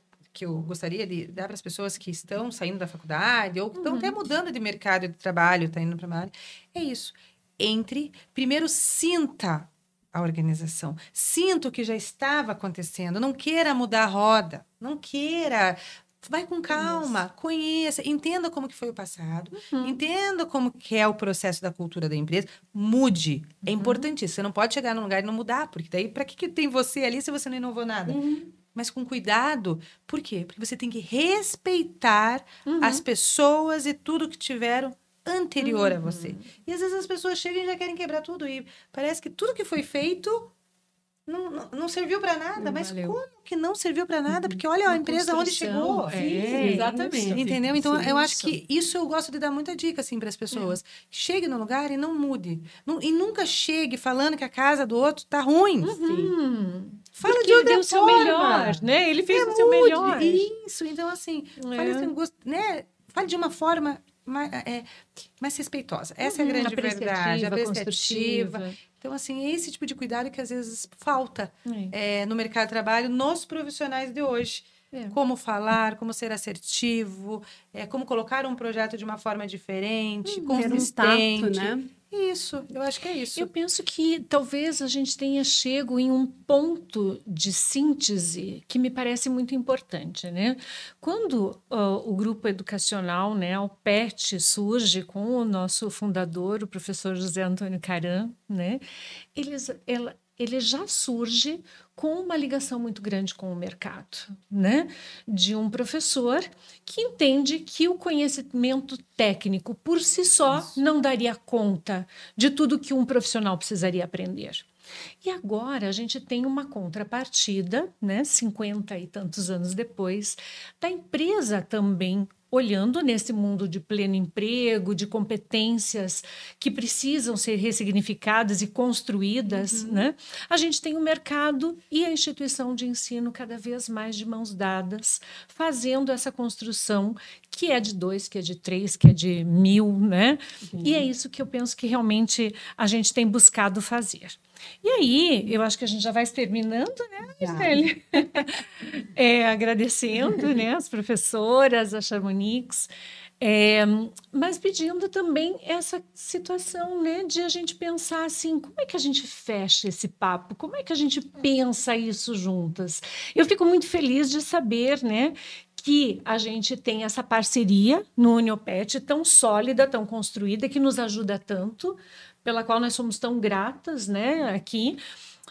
gostaria de dar para as pessoas que estão saindo da faculdade ou que estão até mudando de mercado de trabalho, está indo para uma área. É isso. Primeiro sinta a organização. Sinta o que já estava acontecendo. Não queira mudar a roda. Não queira vai com calma, conheça, entenda como que foi o passado, entenda como que é o processo da cultura da empresa, mude. É importantíssimo. Você não pode chegar num lugar e não mudar, porque daí para que tem você ali se você não inovou nada? Mas com cuidado. Por quê? Porque você tem que respeitar as pessoas e tudo que tiveram anterior a você. E às vezes as pessoas chegam e já querem quebrar tudo. E parece que tudo que foi feito não serviu para nada. Não mas valeu. como que não serviu para nada? Porque olha a empresa onde chegou. Exatamente. Entendeu? Então, Sim, eu acho que isso eu gosto de dar muita dica, assim, para as pessoas. Chegue no lugar e não mude. E nunca chegue falando que a casa do outro tá ruim. Fala Porque de ele outra deu o seu forma. melhor, né? Ele fez o seu Mude. melhor. Isso. Então, assim, fale, assim, né? Fale de uma forma mais respeitosa. Essa é a grande verdade. Apreciativa. Construtiva. Então, assim, é esse tipo de cuidado que às vezes falta no mercado de trabalho, nos profissionais de hoje. Como falar, como ser assertivo, como colocar um projeto de uma forma diferente, consistente. Tato, né? Isso, eu acho que é isso. Eu penso que talvez a gente tenha chego em um ponto de síntese que me parece muito importante, né? Quando o grupo educacional, né, o PET, surge com o nosso fundador, o professor José Antônio Caram, né? Ele já surge com uma ligação muito grande com o mercado, né? De um professor que entende que o conhecimento técnico por si só não daria conta de tudo que um profissional precisaria aprender. E agora a gente tem uma contrapartida, né, 50 e tantos anos depois, da empresa também olhando nesse mundo de pleno emprego, de competências que precisam ser ressignificadas e construídas, né? A gente tem o mercado e a instituição de ensino cada vez mais de mãos dadas, fazendo essa construção que é de 2, que é de 3, que é de 1000, né? E é isso que eu penso que realmente a gente tem buscado fazer. E aí, eu acho que a gente já vai terminando, né, Michele? Agradecendo, né, as professoras, a Chamonix, mas pedindo também essa situação, né, de a gente pensar assim, como é que a gente fecha esse papo? Como é que a gente pensa isso juntas? Eu fico muito feliz de saber, né, que a gente tem essa parceria no Uniopet tão sólida, tão construída, que nos ajuda tanto, pela qual nós somos tão gratas, né, aqui.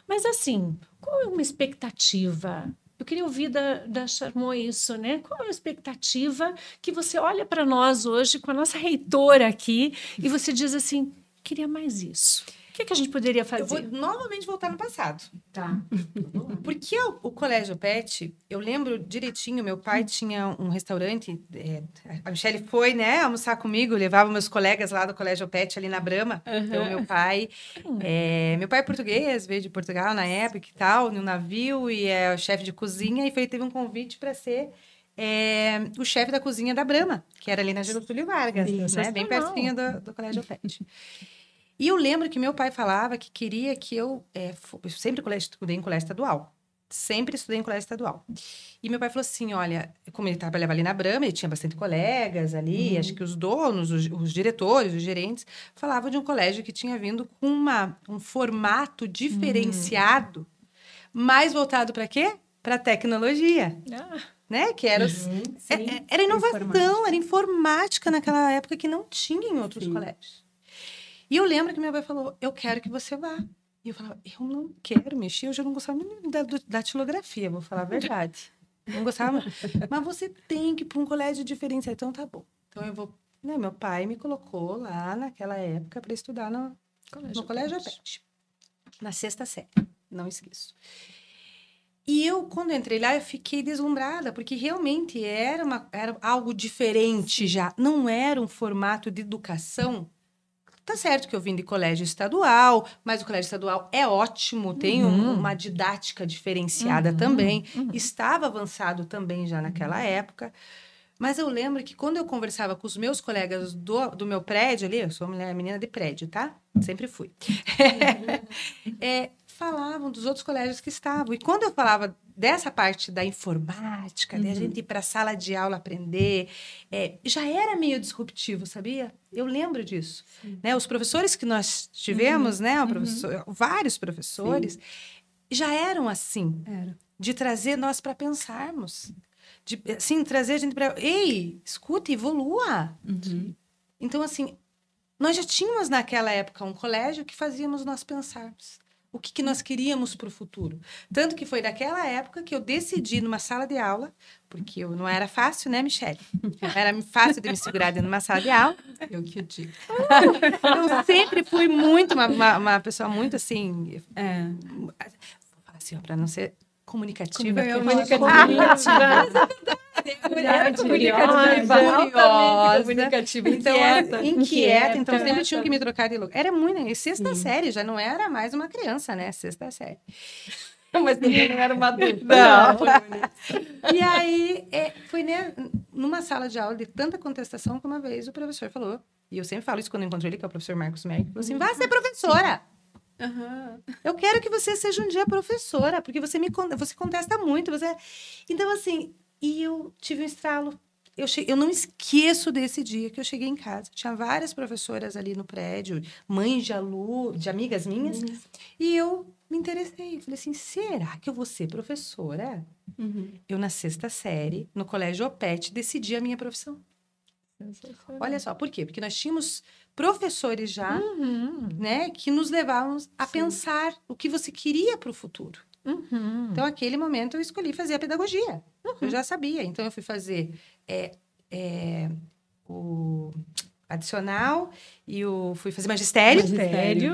Mas, assim, qual é uma expectativa? Eu queria ouvir da Charmot isso, né? Qual é a expectativa que você olha para nós hoje, com a nossa reitora aqui, e você diz assim, queria mais isso. O que a gente poderia fazer? Eu vou novamente voltar no passado. Tá. Porque o Colégio PET, eu lembro direitinho, meu pai tinha um restaurante, a Michele foi, né, almoçar comigo, levava meus colegas lá do Colégio PET ali na Brama, então meu pai é português, veio de Portugal na época e tal, no navio, e é chefe de cozinha, e teve um convite para ser o chefe da cozinha da Brama, que era ali na Getúlio Vargas, né, bem pertinho do Colégio PET. E eu lembro que meu pai falava que queria que eu sempre estudei em colégio estadual. Sempre estudei em colégio estadual. E meu pai falou assim, olha, como ele trabalhava ali na Brama, ele tinha bastante colegas ali, acho que os donos, os diretores, os gerentes, falavam de um colégio que tinha vindo com um formato diferenciado, mais voltado para quê? Para tecnologia. Né? Que era, era inovação, era informática naquela época que não tinha em outros colégios. E eu lembro que meu pai falou, eu quero que você vá. E eu falava, eu não quero mexer, eu já não gostava nem da datilografia, vou falar a verdade. Não gostava, mas você tem que ir para um colégio diferenciado. Então, tá bom. Então, eu vou... Né, meu pai me colocou lá naquela época para estudar no Colégio PET. Na 6ª série, não esqueço. E eu, quando eu entrei lá, eu fiquei deslumbrada, porque realmente era algo diferente já. Não era um formato de educação. Tá certo que eu vim de colégio estadual, mas o colégio estadual é ótimo, tem uma didática diferenciada também. Estava avançado também já naquela época. Mas eu lembro que quando eu conversava com os meus colegas do meu prédio ali, eu sou menina de prédio, tá? Sempre fui. Falavam dos outros colégios que estavam. E quando eu falava dessa parte da informática, de a gente ir para a sala de aula aprender, já era meio disruptivo, sabia? Eu lembro disso. Né? Os professores que nós tivemos, né? Vários professores, já eram assim, de trazer nós para pensarmos. de assim, trazer a gente para... Ei, escuta, evolua. Então, assim, nós já tínhamos naquela época um colégio que fazíamos nós pensarmos o que nós queríamos para o futuro. Tanto que foi naquela época que eu decidi numa sala de aula, porque eu não era fácil, né, Michele? Era fácil de me segurar dentro de uma sala de aula. Eu que digo. Eu sempre fui muito uma pessoa muito assim... Vou falar assim, para não ser comunicativa. Comunicativa, inquieta, então sempre tinham que me trocar de lugar. Era muito, né? Sexta série, já não era mais uma criança, né? Sexta série. Mas também não era uma adulta. Não. E aí, foi numa sala de aula de tanta contestação que uma vez o professor falou, e eu sempre falo isso quando eu encontro ele, que é o professor Marcos Merck, falou assim, vá ser professora. Eu quero que você seja um dia professora, porque você contesta muito. Então, assim, e eu tive um estralo. Eu não esqueço desse dia que eu cheguei em casa. Tinha várias professoras ali no prédio, mães de amigas minhas, e eu me interessei. Falei assim, será que eu vou ser professora? Eu, na sexta série, no colégio Opet, decidi a minha profissão. Olha só, por quê? Porque nós tínhamos professores já, né, que nos levavam a pensar o que você queria para o futuro. Então, naquele momento, eu escolhi fazer a pedagogia. Eu já sabia. Então, eu fui fazer o adicional e fui fazer magistério.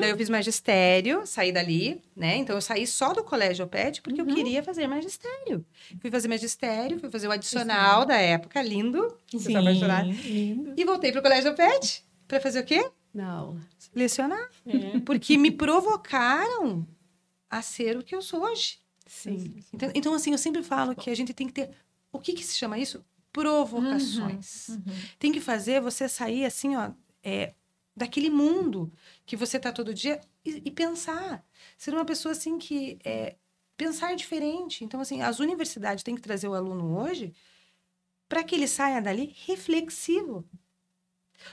Daí, eu fiz magistério, saí dali, né? Então, eu saí só do colégio Opet porque eu queria fazer magistério. Fui fazer magistério, fui fazer o adicional da época, lindo. Sim, lindo. E voltei para o colégio Opet para fazer o quê? Não. Lecionar. Porque me provocaram a ser o que eu sou hoje. Sim. Então, assim, eu sempre falo que a gente tem que ter... O que se chama isso? Provocações. Tem que fazer você sair, assim, ó, daquele mundo que você tá todo dia e pensar. Ser uma pessoa, assim, que... pensar diferente. Então, assim, as universidades têm que trazer o aluno hoje para que ele saia dali reflexivo.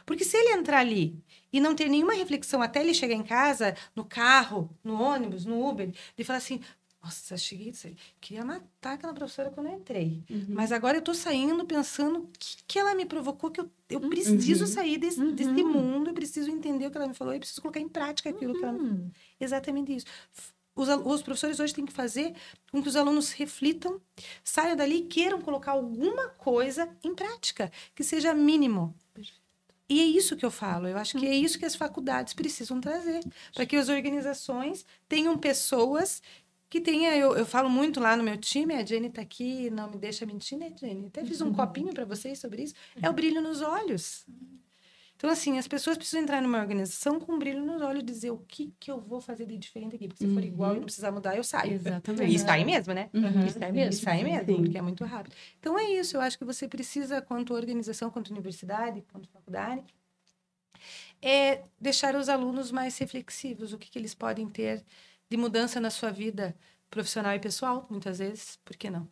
Porque se ele entrar ali e não ter nenhuma reflexão até ele chegar em casa, no carro, no ônibus, no Uber, de falar assim, nossa, cheguei, queria matar aquela professora quando eu entrei. Mas agora eu tô saindo pensando o que ela me provocou, que eu preciso sair desse mundo, eu preciso entender o que ela me falou, eu preciso colocar em prática aquilo que ela me falou. Exatamente isso. Os professores hoje têm que fazer com que os alunos reflitam, saiam dali e queiram colocar alguma coisa em prática, que seja mínimo. E é isso que eu falo, eu acho que é isso que as faculdades precisam trazer, para que as organizações tenham pessoas que tenham... Eu falo muito lá no meu time, a Jenny está aqui, não me deixa mentir, né, Jenny? Até fiz um copinho para vocês sobre isso, é o brilho nos olhos. Então, assim, as pessoas precisam entrar numa organização com um brilho nos olhos e dizer o que eu vou fazer de diferente aqui, porque se for igual e não precisar mudar, eu saio. Exatamente. E sai mesmo, né? E sai mesmo, Sim. porque é muito rápido. Então, é isso. Eu acho que você precisa, quanto organização, quanto universidade, quanto faculdade, deixar os alunos mais reflexivos. O que eles podem ter de mudança na sua vida profissional e pessoal, muitas vezes. Por que não?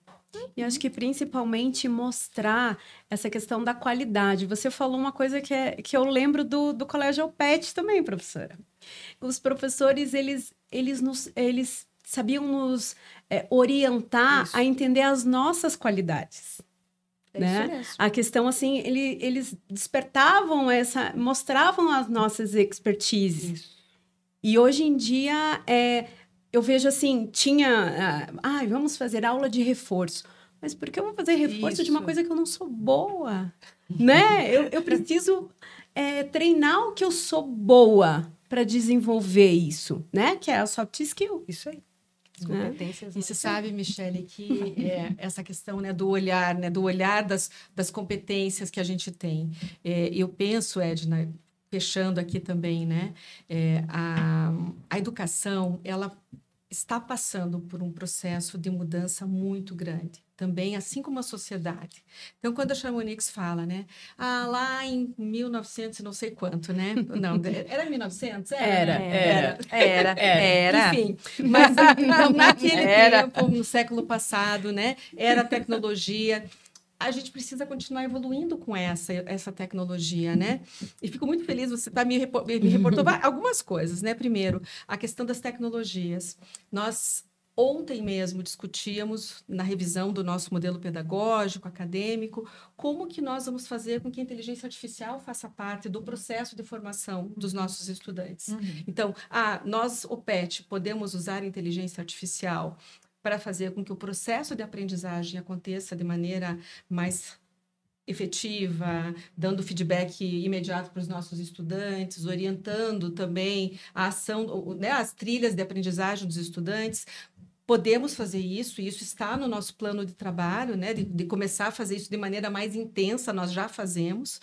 E acho que principalmente mostrar essa questão da qualidade. Você falou uma coisa que eu lembro do Colégio Opet também, professora. Os professores, eles sabiam nos orientar a entender as nossas qualidades. Né? Isso mesmo. A questão, assim, eles despertavam mostravam as nossas expertises. Isso. E hoje em dia, eu vejo assim, vamos fazer aula de reforço. Mas por que eu vou fazer reforço de uma coisa que eu não sou boa? Né? Eu preciso treinar o que eu sou boa para desenvolver isso, né? Que é a soft skill. Isso aí. Competências. E você sabe, Michele, que essa questão, né, do olhar, né, das competências que a gente tem. Eu penso, Edna, fechando aqui também, né, a educação, ela está passando por um processo de mudança muito grande. Também, assim como a sociedade. Então, quando a Chamonix fala, né? lá em 1900 não sei quanto, né? Não, era 1900? Era. Enfim, mas então, naquele tempo, no século passado, né? Era tecnologia. A gente precisa continuar evoluindo com essa tecnologia, né? E fico muito feliz, você me reportou algumas coisas, né? Primeiro, a questão das tecnologias. Nós Ontem mesmo discutíamos, na revisão do nosso modelo pedagógico, acadêmico, como que nós vamos fazer com que a inteligência artificial faça parte do processo de formação dos nossos estudantes. Então, nós, o PET, podemos usar a inteligência artificial para fazer com que o processo de aprendizagem aconteça de maneira mais efetiva, dando feedback imediato para os nossos estudantes, orientando também a ação, né, as trilhas de aprendizagem dos estudantes. Podemos fazer isso, e isso está no nosso plano de trabalho, né, de começar a fazer isso de maneira mais intensa, nós já fazemos.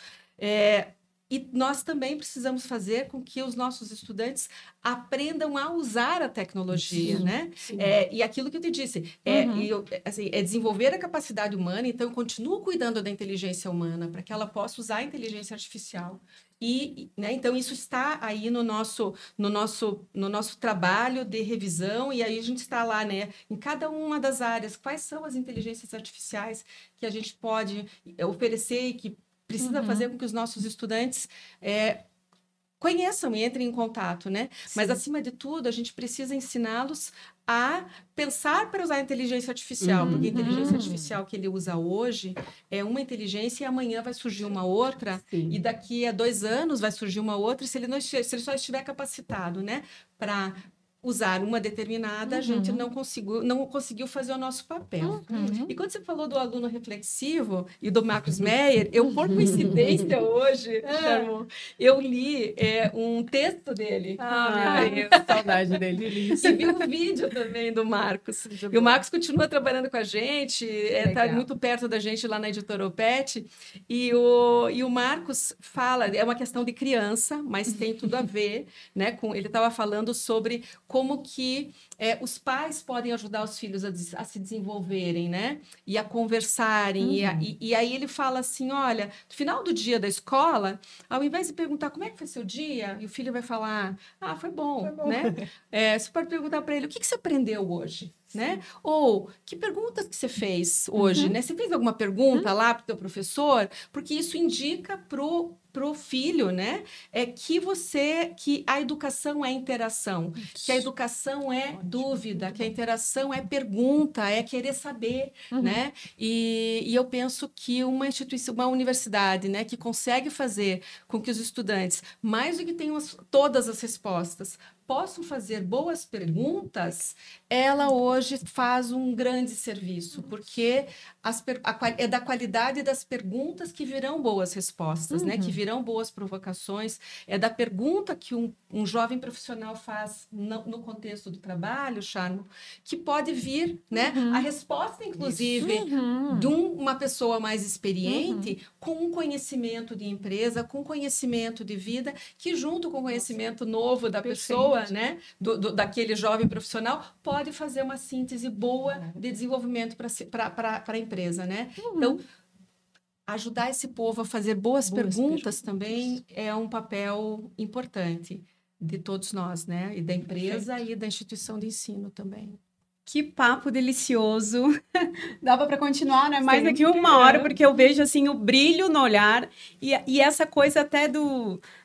E nós também precisamos fazer com que os nossos estudantes aprendam a usar a tecnologia, né? E aquilo que eu te disse, é desenvolver a capacidade humana, então eu continuo cuidando da inteligência humana para que ela possa usar a inteligência artificial. Né, então, isso está aí no nosso trabalho de revisão, e aí a gente está lá, né, em cada uma das áreas, quais são as inteligências artificiais que a gente pode oferecer e que precisa fazer com que os nossos estudantes conheçam e entrem em contato, né? Sim. Mas, acima de tudo, a gente precisa ensiná-los a pensar para usar a inteligência artificial, porque a inteligência artificial que ele usa hoje é uma inteligência, e amanhã vai surgir uma outra, e daqui a 2 anos vai surgir uma outra, e se ele só estiver capacitado, né, para usar uma determinada, a gente não conseguiu fazer o nosso papel. E quando você falou do aluno reflexivo e do Marcus Meyer, eu, por coincidência, hoje, eu li um texto dele. Meu Deus, saudade dele. E vi um vídeo também do Marcos. E o Marcos continua trabalhando com a gente, está muito perto da gente lá na Editora OPET, e o Marcos fala, é uma questão de criança, mas tem tudo a ver, né, ele estava falando sobre como que os pais podem ajudar os filhos a se desenvolverem, né? E a conversarem. E aí ele fala assim, olha, no final do dia da escola, ao invés de perguntar como é que foi seu dia, e o filho vai falar, foi bom, né? Você pode perguntar para ele, o que você aprendeu hoje? Né? Ou, que perguntas que você fez hoje? Né? Você fez alguma pergunta lá para o teu professor? Porque isso indica pro filho, né? Que a educação é interação, que a educação é dúvida, que a interação é pergunta, é querer saber, né? E eu penso que uma instituição, uma universidade, né, que consegue fazer com que os estudantes, mais do que tenham todas as respostas, possam fazer boas perguntas, ela hoje faz um grande serviço, porque é da qualidade das perguntas que virão boas respostas, né? Que virão boas provocações, é da pergunta que um jovem profissional faz no contexto do trabalho, Charmo, que pode vir, né? A resposta, inclusive, de uma pessoa mais experiente, com um conhecimento de empresa, com conhecimento de vida, que junto com o conhecimento novo da pessoa, né, daquele jovem profissional, pode fazer uma síntese boa de desenvolvimento para a empresa, né? Então, ajudar esse povo a fazer boas perguntas também é um papel importante de todos nós, né? E da empresa e da instituição de ensino também. Que papo delicioso. Dava para continuar, né? Mais daqui 1 hora, porque eu vejo assim o brilho no olhar e essa coisa até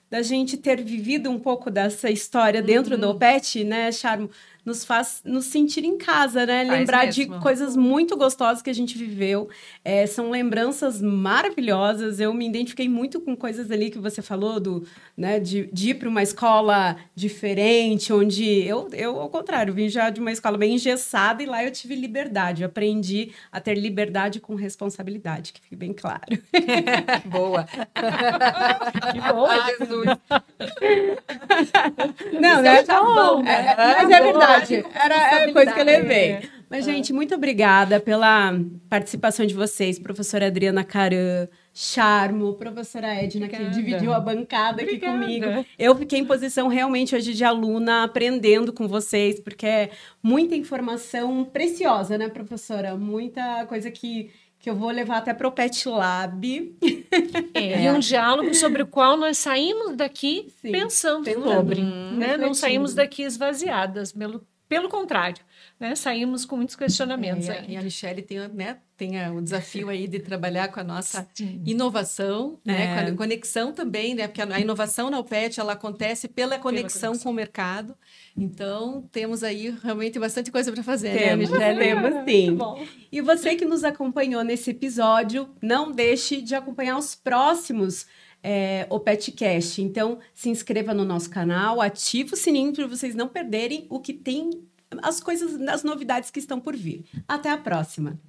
da gente ter vivido um pouco dessa história dentro do OPET, né, Charmo? Nos faz nos sentir em casa, né? Lembrar de coisas muito gostosas que a gente viveu. São lembranças maravilhosas. Eu me identifiquei muito com coisas ali que você falou, né, de ir para uma escola diferente, onde eu, ao contrário, vim já de uma escola bem engessada e lá eu tive liberdade. Eu aprendi a ter liberdade com responsabilidade, que fique bem claro. Boa! Que bom, Jesus! Não, né? Mas é verdade. Era a coisa que eu levei. Mas, gente, muito obrigada pela participação de vocês. Professora Adriana Caran, Charmo, professora Edna, que dividiu a bancada aqui comigo. Eu fiquei em posição realmente hoje de aluna, aprendendo com vocês, porque é muita informação preciosa, né, professora? Muita coisa que eu vou levar até para o Pet Lab. E um diálogo sobre o qual nós saímos daqui pensando sobre. Né? Não saímos daqui esvaziadas, Pelo contrário, né? Saímos com muitos questionamentos. E a Michele tem, né, o desafio aí de trabalhar com a nossa inovação, né, com a conexão também, né, porque a inovação na UPET, ela acontece pela conexão com o mercado. Então, temos aí realmente bastante coisa para fazer, né, Michele? Temos sim. E você que nos acompanhou nesse episódio, não deixe de acompanhar os próximos OPETcast. Então, se inscreva no nosso canal, ative o sininho para vocês não perderem o que tem, as novidades que estão por vir. Até a próxima!